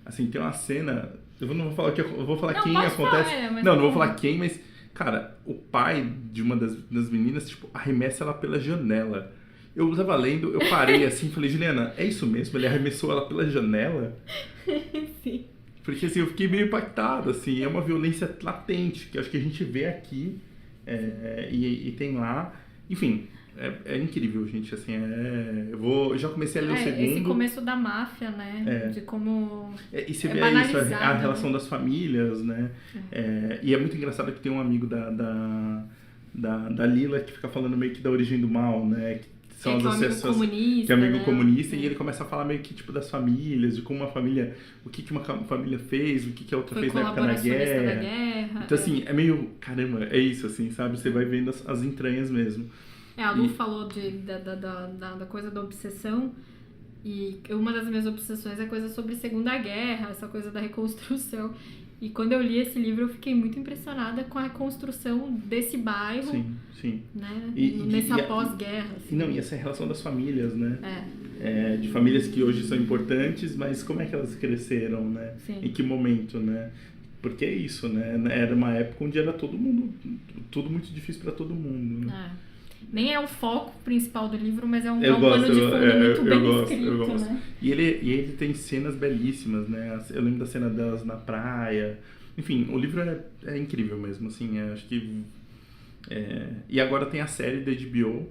Assim, tem uma cena, eu não vou falar eu vou falar quem acontece. Não vou falar quem, mas Cara, o pai de uma das meninas, tipo, arremessa ela pela janela. Eu tava lendo, eu parei assim e falei, Juliana, é isso mesmo? Ele arremessou ela pela janela? Sim. Porque assim, eu fiquei meio impactado, assim, é uma violência latente, que acho que a gente vê aqui e tem lá. Enfim, é incrível, gente, assim, eu já comecei a ler o segundo. Esse começo da máfia, né? De como e você vê isso, a relação das famílias, né? E é muito engraçado que tem um amigo da Lila que fica falando meio que da origem do mal, né? Que são as associações, que é amigo comunista, e ele começa a falar meio que tipo das famílias, de como uma família, o que uma família fez, o que a outra fez na época da guerra. Então assim, é meio, caramba, é isso assim, sabe? Você vai vendo as entranhas mesmo. A Lu falou da coisa da obsessão, e uma das minhas obsessões é coisa sobre Segunda Guerra, essa coisa da reconstrução. E quando eu li esse livro, eu fiquei muito impressionada com a reconstrução desse bairro. Sim. Né? Nessa pós-guerra. Assim. E essa relação das famílias, né? De famílias que hoje são importantes, mas como é que elas cresceram, né? Sim. Em que momento, né? Porque é isso, né? Era uma época onde era tudo muito difícil para todo mundo, né? Nem é o foco principal do livro, mas é um pano de fundo muito bem escrito, eu gosto. Né? E ele tem cenas belíssimas, né? Eu lembro da cena delas na praia. Enfim, o livro é incrível mesmo, assim, acho que... E agora tem a série da HBO,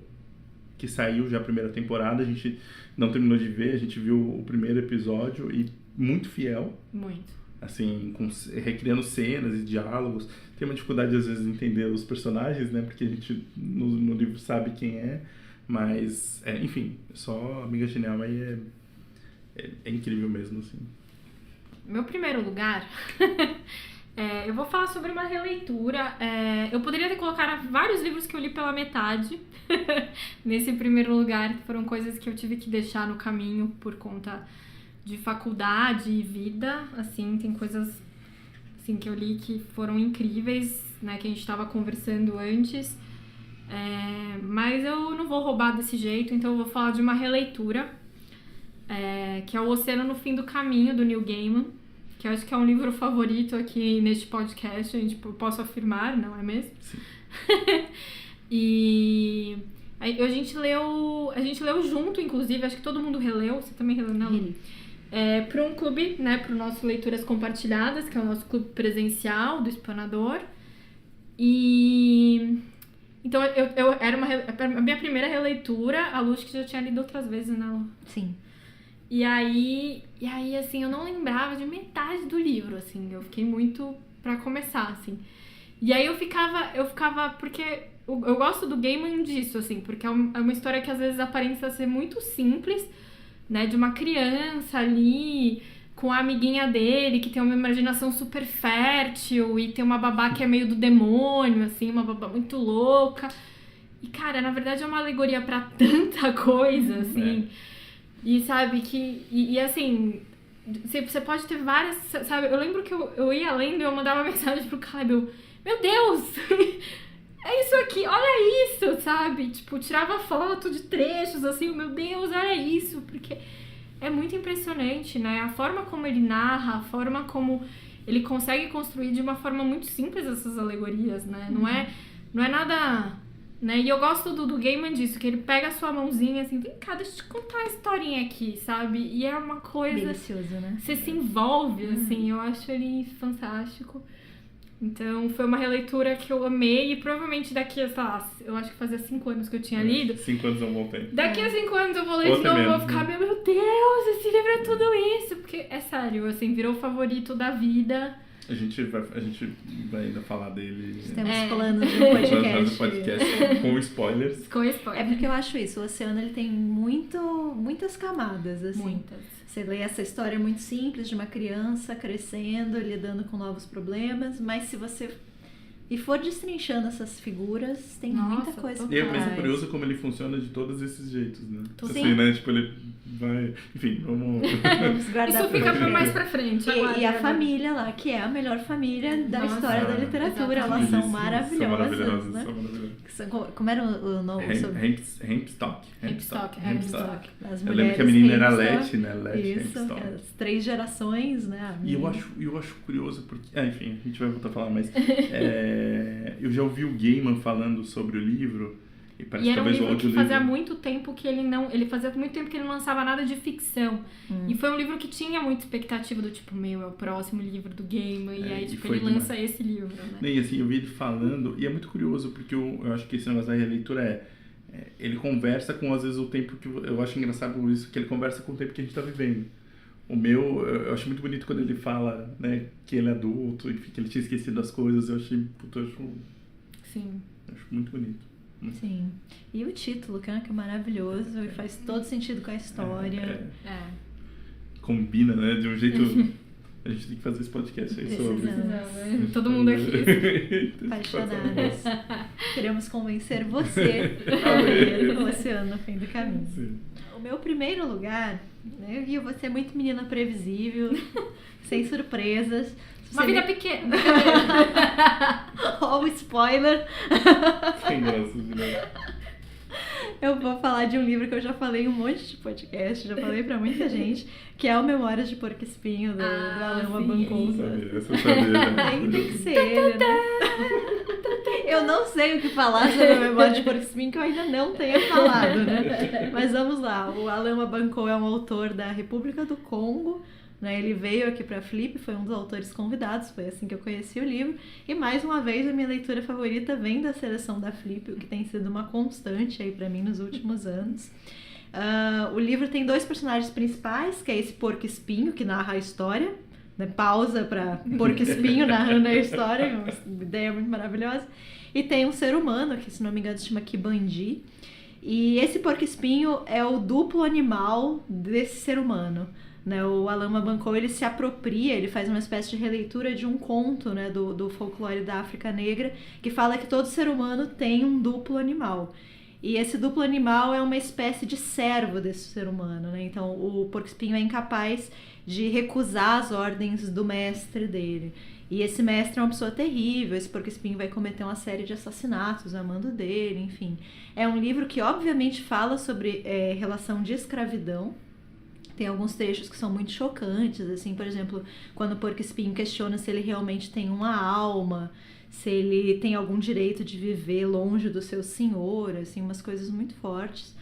que saiu já a primeira temporada, a gente não terminou de ver, a gente viu o primeiro episódio e muito fiel. Muito. Assim, recriando cenas e diálogos. Tem uma dificuldade, às vezes, de entender os personagens, né? Porque a gente, no livro, sabe quem é. Mas, enfim, só Amiga Genial aí é incrível mesmo, assim. Meu primeiro lugar... eu vou falar sobre uma releitura. Eu poderia ter colocado vários livros que eu li pela metade nesse primeiro lugar. Foram coisas que eu tive que deixar no caminho por conta... de faculdade e vida, assim, tem coisas assim, que eu li que foram incríveis, né, que a gente estava conversando antes, mas eu não vou roubar desse jeito, então eu vou falar de uma releitura, que é O Oceano no Fim do Caminho, do Neil Gaiman, que eu acho que é um livro favorito aqui neste podcast, posso afirmar, não é mesmo? Sim. E a gente leu junto, inclusive, acho que todo mundo releu, você também releu, não? Para um clube, né, para o nosso Leituras Compartilhadas, que é o nosso clube presencial do Espanador. E então era a minha primeira releitura, a Luz que já tinha lido outras vezes, né, Lu? Sim. E aí, assim, eu não lembrava de metade do livro, assim, eu fiquei muito pra começar, assim. E aí eu ficava, porque eu gosto do Gaiman disso, assim, porque é uma história que às vezes aparenta ser muito simples, né, de uma criança ali com a amiguinha dele que tem uma imaginação super fértil e tem uma babá que é meio do demônio, assim, uma babá muito louca. E, cara, na verdade é uma alegoria pra tanta coisa, assim. E sabe que... E assim, você pode ter várias... Sabe, eu lembro que eu ia lendo e eu mandava mensagem pro Caleb, meu Deus! É isso aqui, olha isso, sabe? Tipo, tirava foto de trechos, assim, meu Deus, olha isso, porque é muito impressionante, né? A forma como ele narra, a forma como ele consegue construir de uma forma muito simples essas alegorias, né? Não é nada... Né? E eu gosto do Gaiman disso, que ele pega a sua mãozinha assim, vem cá, deixa eu te contar a historinha aqui, sabe? E é uma coisa... Delicioso, né? Você se envolve, assim, eu acho ele fantástico. Então, foi uma releitura que eu amei e provavelmente daqui a, sei lá, eu acho que fazia 5 anos que eu tinha lido. 5 anos é um bom tempo. Daqui a 5 anos eu vou ler de novo e vou ficar, meu Deus, esse livro é tudo isso. Porque, é sério, assim, virou o favorito da vida. A gente vai ainda falar dele. Temos planos de um podcast com spoilers. Com spoilers. É porque eu acho isso, o Oceano ele tem muitas camadas, assim. Muitas. Você lê essa história muito simples de uma criança crescendo, lidando com novos problemas, mas se você for destrinchando essas figuras, tem muita coisa. E é mesmo curioso como ele funciona de todos esses jeitos, né? Sim. Assim, né? Tipo, ele vai... Enfim, vamos guardar. Isso fica pra mais pra frente. E a família lá, que é a melhor família da história da literatura. Elas são maravilhosas, né? São maravilhosas. Como era o nome? Hempstock. As Eu lembro que a menina era Lete, Lete, né? Lete, isso, Hempstock. as 3 gerações, né? E eu acho curioso porque... enfim, a gente vai voltar a falar, mas... Eu já ouvi o Gaiman falando sobre o livro. E parece E era um talvez o livro que audiolivro... fazia muito tempo que ele não... Ele fazia muito tempo que ele não lançava nada de ficção. E foi um livro que tinha muita expectativa do tipo, é o próximo livro do Gaiman. E aí, tipo, ele lança esse livro, né? E assim, eu vi ele falando, e é muito curioso, porque eu acho que esse negócio da releitura ele conversa com, às vezes, o tempo que... Eu acho engraçado isso, que ele conversa com o tempo que a gente tá vivendo. O meu, eu acho muito bonito quando ele fala, né, que ele é adulto, enfim, que ele tinha esquecido das coisas. Eu achei, Sim. Acho muito bonito. Sim. E o título, que é maravilhoso e faz todo sentido com a história. Combina, né? De um jeito... A gente tem que fazer esse podcast aí sobre... Todo mundo aqui. Apaixonadas. Queremos convencer você a ler O Oceano no Fim do Caminho. Sim. O meu primeiro lugar, né, eu vou ser muito menina previsível, sem surpresas. Uma vida pequena. Ó, o spoiler. Sem graça, né? Eu vou falar de um livro que eu já falei em um monte de podcast, já falei pra muita gente, que é o Memórias de Porco Espinho, do Alain Abancourt. Eu sabia. Tem que ser ele, né? Eu não sei o que falar sobre o Memórias de Porco Espinho, que eu ainda não tenha falado, né? Mas vamos lá, o Alain Abancourt é um autor da República do Congo, né? Ele veio aqui para a Flip, foi um dos autores convidados, foi assim que eu conheci o livro. E mais uma vez a minha leitura favorita vem da seleção da Flip, o que tem sido uma constante aí para mim nos últimos anos. O livro tem 2 personagens principais, que é esse Porco Espinho, que narra a história, né? Pausa para Porco Espinho narrando a história, uma ideia muito maravilhosa. E tem um ser humano, que se não me engano se chama Kibandi. E esse Porco Espinho é o duplo animal desse ser humano. Né, o Alain Abancourt, ele se apropria, ele faz uma espécie de releitura de um conto, né, do folclore da África Negra, que fala que todo ser humano tem um duplo animal. E esse duplo animal é uma espécie de servo desse ser humano. Né? Então, o porco-espinho é incapaz de recusar as ordens do mestre dele. E esse mestre é uma pessoa terrível, esse porco-espinho vai cometer uma série de assassinatos a mando dele, enfim. É um livro que, obviamente, fala sobre relação de escravidão. Tem alguns trechos que são muito chocantes, assim, por exemplo, quando o porco-espinho questiona se ele realmente tem uma alma, se ele tem algum direito de viver longe do seu senhor, assim, umas coisas muito fortes.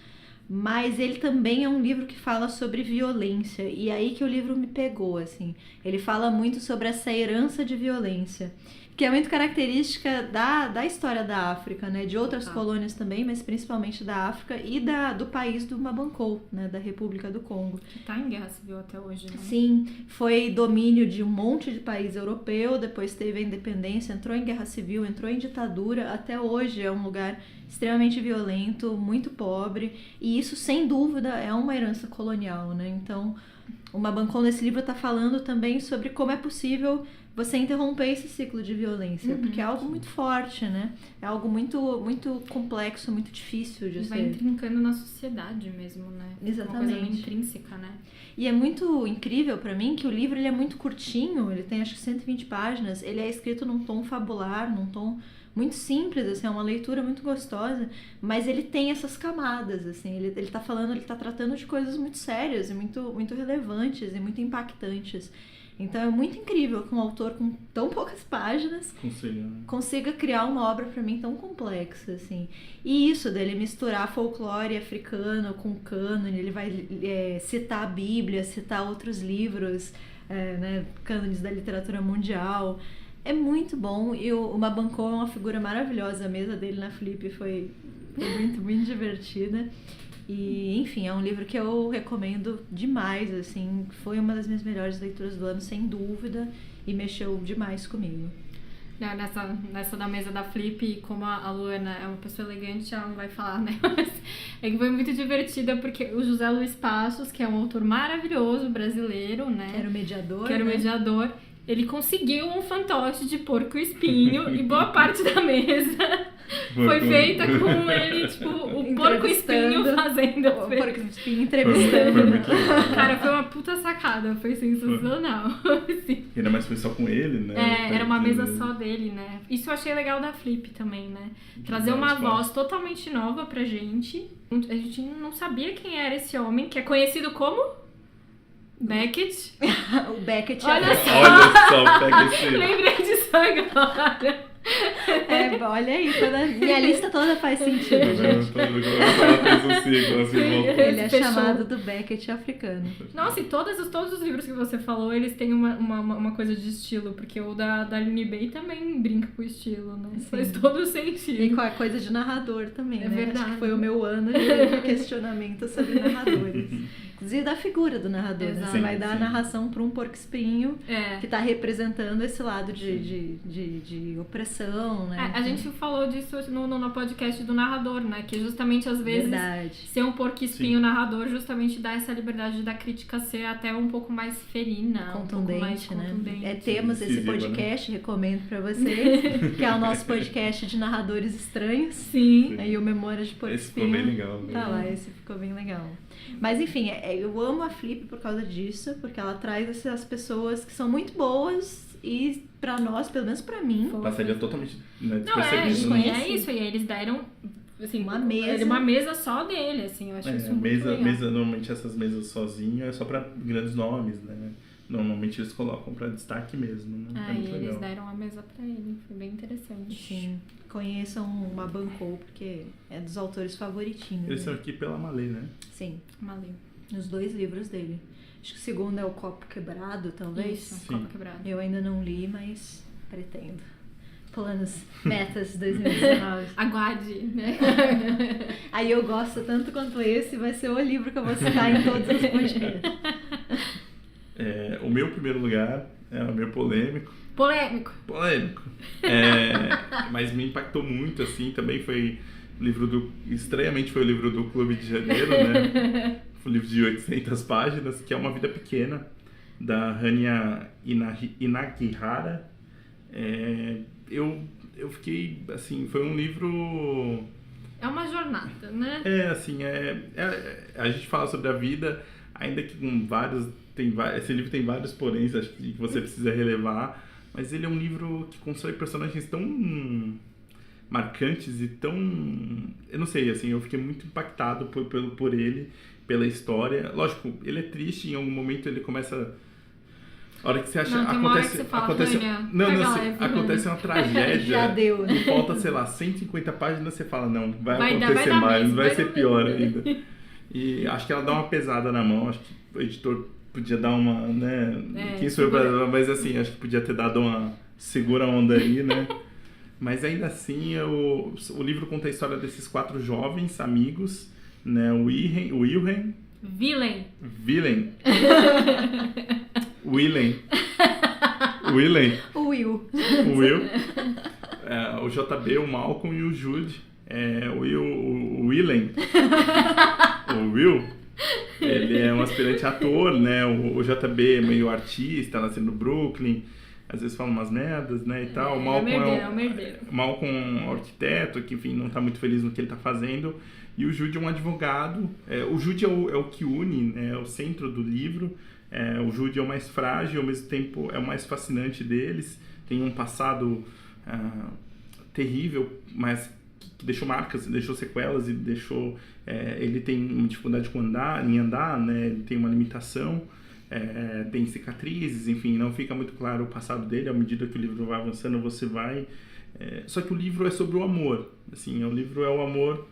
Mas ele também é um livro que fala sobre violência, e aí que o livro me pegou, assim. Ele fala muito sobre essa herança de violência, que é muito característica da história da África, né? De outras colônias também, mas principalmente da África e do país do Mabankou, né? Da República do Congo. Que tá em guerra civil até hoje, né? Sim, foi domínio de um monte de país europeu, depois teve a independência, entrou em guerra civil, entrou em ditadura, até hoje é um lugar extremamente violento, muito pobre, e isso, sem dúvida, é uma herança colonial, né? Então, o Mabankou nesse livro está falando também sobre como é possível você interromper esse ciclo de violência, porque é algo muito forte, né? É algo muito, muito complexo, muito difícil de ser. Vai intrincando na sociedade mesmo, né? Exatamente. Uma coisa muito intrínseca, né? E é muito incrível pra mim que o livro ele é muito curtinho, ele tem acho que 120 páginas, ele é escrito num tom fabular, num tom muito simples, assim, é uma leitura muito gostosa, mas ele tem essas camadas, assim, ele tá falando, ele tá tratando de coisas muito sérias e muito, muito relevantes e muito impactantes. Então é muito incrível que um autor com tão poucas páginas consiga criar uma obra pra mim tão complexa, assim. E isso dele misturar folclore africano com cânone, ele vai citar a Bíblia, citar outros livros, né, cânones da literatura mundial. É muito bom, e o Mabankou é uma figura maravilhosa, a mesa dele na Flip foi muito, muito divertida. E, enfim, é um livro que eu recomendo demais, assim, foi uma das minhas melhores leituras do ano, sem dúvida, e mexeu demais comigo. Nessa da mesa da Flip, como a Luana é uma pessoa elegante, ela não vai falar, né? Mas é que foi muito divertida, porque o José Luiz Passos, que é um autor maravilhoso, brasileiro, né? Que era o mediador, ele conseguiu um fantoche de porco-espinho e boa parte da mesa foi feita com ele, tipo, o porco-espinho fazendo... O porco-espinho entrevistando. Foi muito legal. Cara, foi uma puta sacada, foi sensacional. Sim. E ainda mais foi só com ele, né? Era uma mesa só dele, né? Isso eu achei legal da Flip também, né? Trazer uma voz totalmente nova pra gente. A gente não sabia quem era esse homem, que é conhecido como... O Beckett. Olha só, pega esse... Lembrei disso agora. Olha aí, minha lista toda faz sentido, gente. Ele é Fechou. chamado do Beckett africano. Nossa, e todos os livros que você falou, eles têm uma coisa de estilo, porque o da Aline Bay também brinca com o estilo, né? Sim. Faz todo E sentido. com a coisa de narrador também, É né? verdade. Acho que foi o meu ano de questionamento sobre narradores. Inclusive da figura do narrador, né? Exato. Você vai dar a Sim. narração para um porco-espinho É. que tá representando esse lado de opressão, né? A gente falou disso no podcast do narrador, né? Que justamente às vezes Verdade. ser um porco-espinho narrador justamente dá essa liberdade da crítica ser até um pouco mais ferina, Contundente, um pouco mais né? contundente. Temos esse Incisiva, podcast, recomendo pra vocês, que é o nosso podcast de narradores estranhos. Sim. E o Memórias de Esse ficou Porco-Espinho. bem legal. Tá lá, esse ficou bem legal. Mas enfim, eu amo a Flip por causa disso, porque ela traz essas pessoas que são muito boas e pra nós, pelo menos pra mim, Passaria totalmente, né, Não, despercebido. e né? é isso, e eles deram assim, Uma mesa. uma mesa só dele, assim, eu acho isso muito legal. Normalmente essas mesas sozinho é só pra grandes nomes, né? Normalmente eles colocam pra destaque mesmo, né? É E muito eles legal. deram a mesa pra ele, foi bem interessante. Sim, conheçam uma Bancou, porque é dos autores favoritinhos. Eles né? são aqui pela Malê, né? Sim, Valeu. nos 2 livros dele. Acho que o segundo é o Copo Quebrado, talvez. Isso, Sim. Copa Quebrada. Eu ainda não li, mas pretendo. Planos, metas 2019. Aguarde, né? Aí eu gosto tanto quanto esse, vai ser o livro que eu vou citar em todos os podcasts. O meu primeiro lugar é o meio polêmico. Polêmico. Mas me impactou muito, assim, também foi estranhamente foi o livro do Clube de Janeiro, né? Foi um livro de 800 páginas, que é Uma Vida Pequena, da Hanya Inagihara. Eu fiquei, assim, foi um livro... É uma jornada, né? A gente fala sobre a vida, ainda que com esse livro tem vários poréns, acho que você precisa relevar, mas ele é um livro que constrói personagens tão marcantes e tão... Eu não sei, assim, eu fiquei muito impactado por ele, pela história. Lógico, ele é triste, em algum momento ele começa... A hora que você acha... Não, tem uma hora que você fala, acontece Rania, acontece uma tragédia. Já deu, né? E falta, sei lá, 150 páginas, você fala, não, vai dar acontecer mais, mesmo, vai vai ser dar pior mesmo. ainda. E acho que ela dá uma pesada na mão, acho que o editor podia dar uma, né, quem sou eu pra... Mas assim, acho que podia ter dado uma segura onda aí, né? Mas ainda assim, o livro conta a história desses 4 jovens amigos, né, o Wilhelm, O Will. O JB, o Malcolm e o Jude. O Wilhelm, o Will, ele é um aspirante ator, né? O JB é meio artista, nascendo no Brooklyn, às vezes fala umas merdas, né, e tal. O Malcolm Malcolm é um arquiteto que, enfim, não tá muito feliz no que ele tá fazendo. E o Jude é um advogado. O Jude é o que une, né, é o centro do livro. O Jude é o mais frágil, ao mesmo tempo é o mais fascinante deles. Tem um passado terrível, mas que deixou marcas, deixou sequelas e deixou... ele tem uma dificuldade em andar, né? Ele tem uma limitação, tem cicatrizes, enfim, não fica muito claro o passado dele. À medida que o livro vai avançando, você vai... Só que o livro é sobre o amor. Assim, o livro é o amor,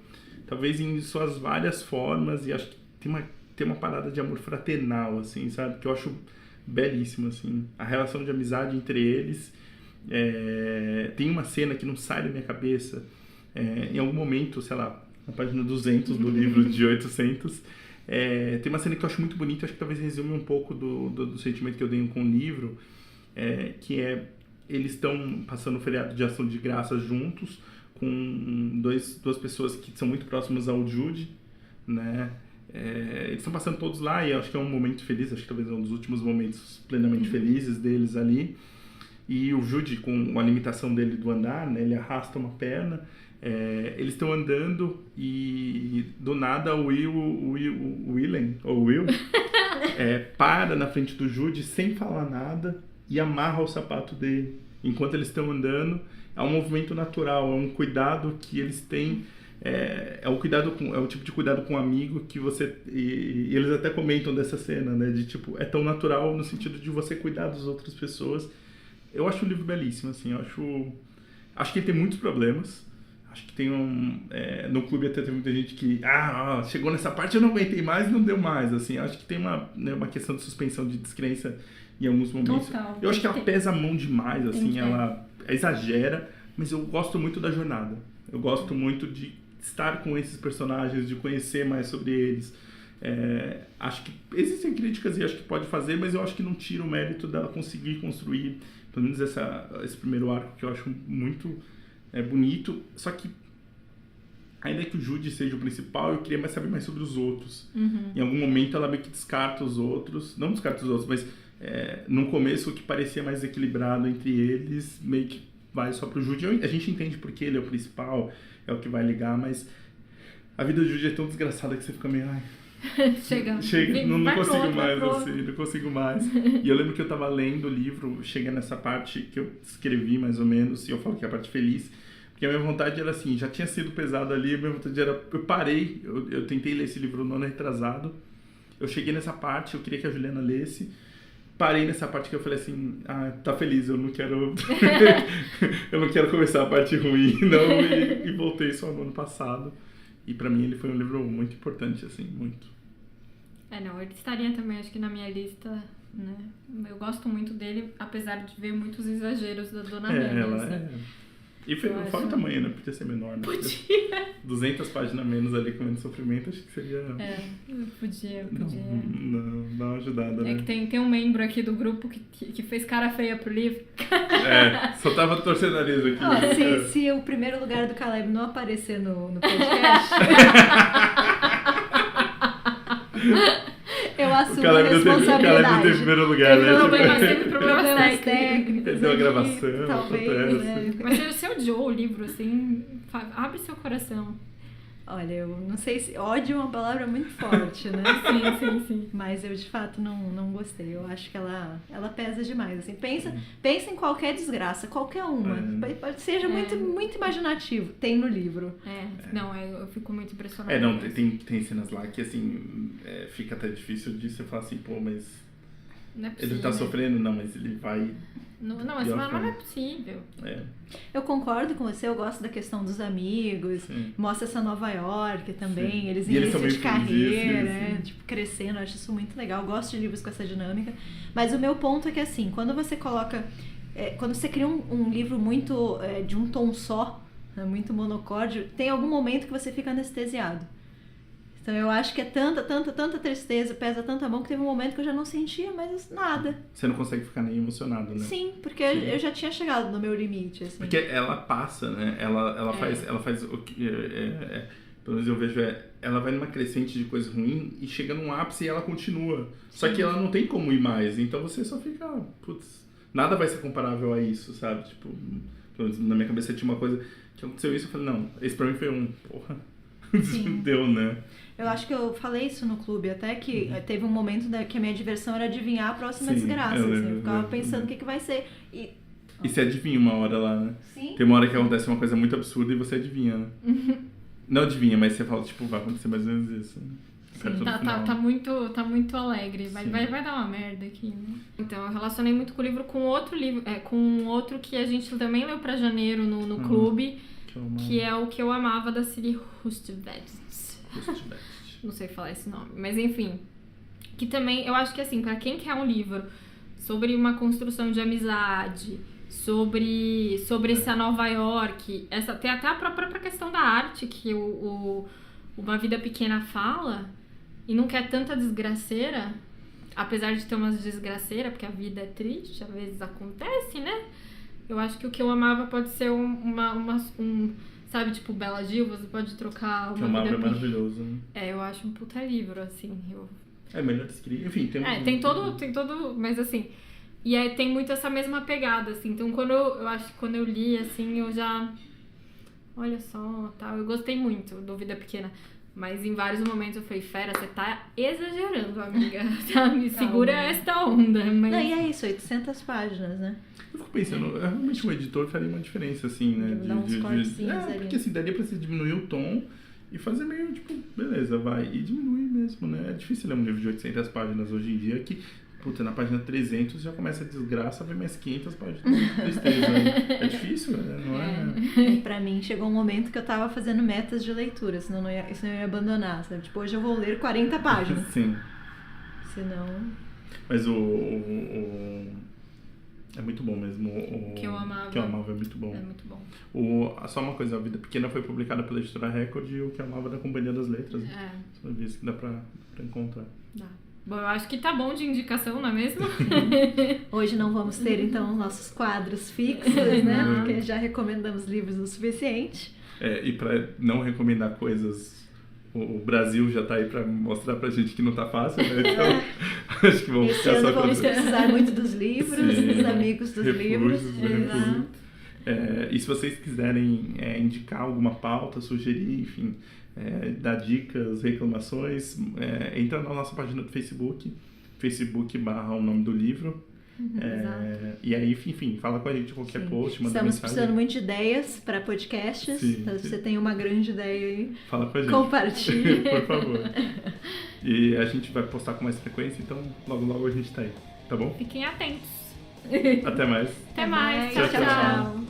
talvez em suas várias formas, e acho que tem uma parada de amor fraternal, assim, sabe? Que eu acho belíssimo, assim. A relação de amizade entre eles. Tem uma cena que não sai da minha cabeça. Em algum momento, sei lá, na página 200 do livro de 800, tem uma cena que eu acho muito bonita, acho que talvez resume um pouco do sentimento que eu tenho com o livro, que eles estão passando o feriado de Ação de Graças juntos, com duas pessoas que são muito próximas ao Jude, né? Eles estão passando todos lá e acho que é um momento feliz, acho que talvez é um dos últimos momentos plenamente felizes deles ali. E o Jude, com a limitação dele do andar, né, ele arrasta uma perna, eles estão andando e do nada o Will para na frente do Jude sem falar nada e amarra o sapato dele. Enquanto eles estão andando, é um movimento natural, é um cuidado que eles têm. É o tipo de cuidado com um amigo que você... E eles até comentam dessa cena, né? De tipo, é tão natural no sentido de você cuidar das outras pessoas. Eu acho o livro belíssimo, assim. Eu acho Acho que ele tem muitos problemas. Acho que tem no clube até tem muita gente que... chegou nessa parte eu não aguentei mais e não deu mais. Assim, acho que tem uma questão de suspensão de descrença em alguns momentos. Total. Eu acho que ela pesa a mão demais, assim. Entendi. Ela exagera, mas eu gosto muito da jornada. Eu gosto muito de estar com esses personagens, de conhecer mais sobre eles. Acho que existem críticas e acho que pode fazer, mas eu acho que não tira o mérito dela conseguir construir, pelo menos esse primeiro arco, que eu acho muito bonito. Só que, ainda que o Jude seja o principal, eu queria saber mais sobre os outros. Em algum momento ela meio que descarta os outros, não descarta os outros, mas no começo o que parecia mais equilibrado entre eles, meio que vai só pro Jude. A gente entende porque ele é o principal, é o que vai ligar, mas a vida do Jude é tão desgraçada que você fica meio... Chega, não vai consigo pro mais, outro. assim, não consigo mais. E eu lembro que eu tava lendo o livro, chega nessa parte que eu escrevi mais ou menos, e eu falo que é a parte feliz, porque a minha vontade era assim, já tinha sido pesado ali, a minha vontade era, eu parei, eu tentei ler esse livro no ano retrasado, eu cheguei nessa parte, eu queria que a Juliana lesse, parei nessa parte que eu falei assim, tá feliz, eu não quero eu não quero começar a parte ruim, não, e voltei só no ano passado. E pra mim ele foi um livro muito importante, assim, muito. Não, ele estaria também, acho que na minha lista, né? Eu gosto muito dele, apesar de ver muitos exageros da Dona Amélia, Ela assim. E fora o tamanho, né? Podia ser menor, né? Podia. 200 páginas menos ali com menos sofrimento, acho que seria... Podia. Não, dá uma ajudada, né? Que tem um membro aqui do grupo que fez cara feia pro livro. Só tava torcendo a nariz aqui. Se o primeiro lugar do Caleb não aparecer no podcast... eu assumo a responsabilidade. O Caleb não teve primeiro lugar, né? Sempre problemas técnicos. Perdeu a gravação, talvez, acontece. Mas você odiou o livro, assim, abre seu coração. Olha, eu não sei se... Ódio é uma palavra muito forte, né? Sim. Mas eu, de fato, não gostei. Eu acho que ela pesa demais, assim. Pensa em qualquer desgraça, qualquer uma. Seja muito, muito imaginativo. Tem no livro. Eu fico muito impressionada. Tem cenas lá que, assim, fica até difícil de você falar assim, pô, mas... Não é possível, ele tá sofrendo? Não, mas ele vai... Mas não é possível. Eu concordo com você, eu gosto da questão dos amigos, mostra essa Nova York também, eles em início de carreira, tipo, crescendo, eu acho isso muito legal, eu gosto de livros com essa dinâmica, mas o meu ponto é que assim, quando você coloca, quando você cria um livro muito, de um tom só, muito monocórdio, tem algum momento que você fica anestesiado. Então eu acho que é tanta tristeza, pesa tanta mão que teve um momento que eu já não sentia mais nada. Você não consegue ficar nem emocionado, né? Sim, porque eu já tinha chegado no meu limite, assim. Porque ela passa, né? Ela faz o que... pelo menos eu vejo, ela vai numa crescente de coisa ruim e chega num ápice e ela continua. Só que ela não tem como ir mais, então você só fica, putz, nada vai ser comparável a isso, sabe? Tipo, pelo menos na minha cabeça tinha uma coisa que aconteceu isso, eu falei, não, esse pra mim foi porra, deu, né? Eu acho que eu falei isso no clube, até que teve um momento que a minha diversão era adivinhar a próxima desgraça. Eu ficava pensando o que vai ser. E você adivinha uma hora lá, né? Sim. Tem uma hora que acontece uma coisa muito absurda e você adivinha, né? Não adivinha, mas você fala, tipo, vai acontecer mais ou menos isso. Né? Tá muito alegre. Vai dar uma merda aqui, né? Então, eu relacionei muito com o livro com outro livro, com outro que a gente também leu pra janeiro no clube, que é O Que Eu Amava, da Siri Hustvedt. Não sei falar esse nome, mas enfim. Que também, eu acho que assim, pra quem quer um livro sobre uma construção de amizade, sobre essa Nova York, tem até a própria questão da arte que Uma Vida Pequena fala, e não quer tanta desgraceira, apesar de ter umas desgraceiras, porque a vida é triste, às vezes acontece, né? Eu acho que O Que Eu Amava pode ser sabe, tipo, Bela Gil, você pode trocar uma vida... Que eu amava é maravilhoso, né? Eu acho um puta livro, assim. Melhor escrito. Enfim, tem todo... Mas, assim... E aí tem muito essa mesma pegada, assim. Então, eu acho que quando eu li, assim, eu já... Olha só, tal. Eu gostei muito do Vida Pequena. Mas em vários momentos eu falei, Fera, você tá exagerando, amiga. Sabe? Segura esta onda. Mas... Não, e é isso, 800 páginas, né? Eu fico pensando, realmente um editor faria uma diferença, assim, né? Dar uns cortezinhos ali. Porque assim, daria pra você diminuir o tom e fazer meio, tipo, beleza, vai. E diminui mesmo, né? É difícil ler um livro de 800 páginas hoje em dia que Puta, na página 300 já começa a desgraça, vem mais 500 páginas de tristeza. Né? É difícil, né? Não é? Pra mim, chegou um momento que eu tava fazendo metas de leitura, senão isso eu ia abandonar, sabe? Tipo, hoje eu vou ler 40 páginas. Sim. Senão... Mas é muito bom mesmo. Que eu amava. Que eu amava é muito bom. É muito bom. Só uma coisa, A Vida Pequena foi publicada pela editora Record e o Que eu amava da Companhia das Letras. É. Só isso que dá pra encontrar. Dá. Bom, eu acho que tá bom de indicação, não é mesmo? Hoje não vamos ter, então, os nossos quadros fixos, né? Não. Porque já recomendamos livros o suficiente. E pra não recomendar coisas, o Brasil já tá aí pra mostrar pra gente que não tá fácil, né? Então, acho que vamos Esse ficar ano só vamos precisar muito dos livros, Sim. dos amigos dos livros. Refúgios. E se vocês quiserem indicar alguma pauta, sugerir, enfim, dar dicas, reclamações, entra na nossa página do Facebook, o nome do livro. Exato. E aí, enfim, fala com a gente em qualquer post, manda Estamos mensagem. precisando muito de ideias para podcasts. Sim, então, se sim. você tem uma grande ideia aí, Fala com a gente. compartilhe. Por favor. E a gente vai postar com mais frequência, então logo logo a gente tá aí, tá bom? Fiquem atentos. Até mais. Até mais. Tchau, Tchau, tchau. tchau.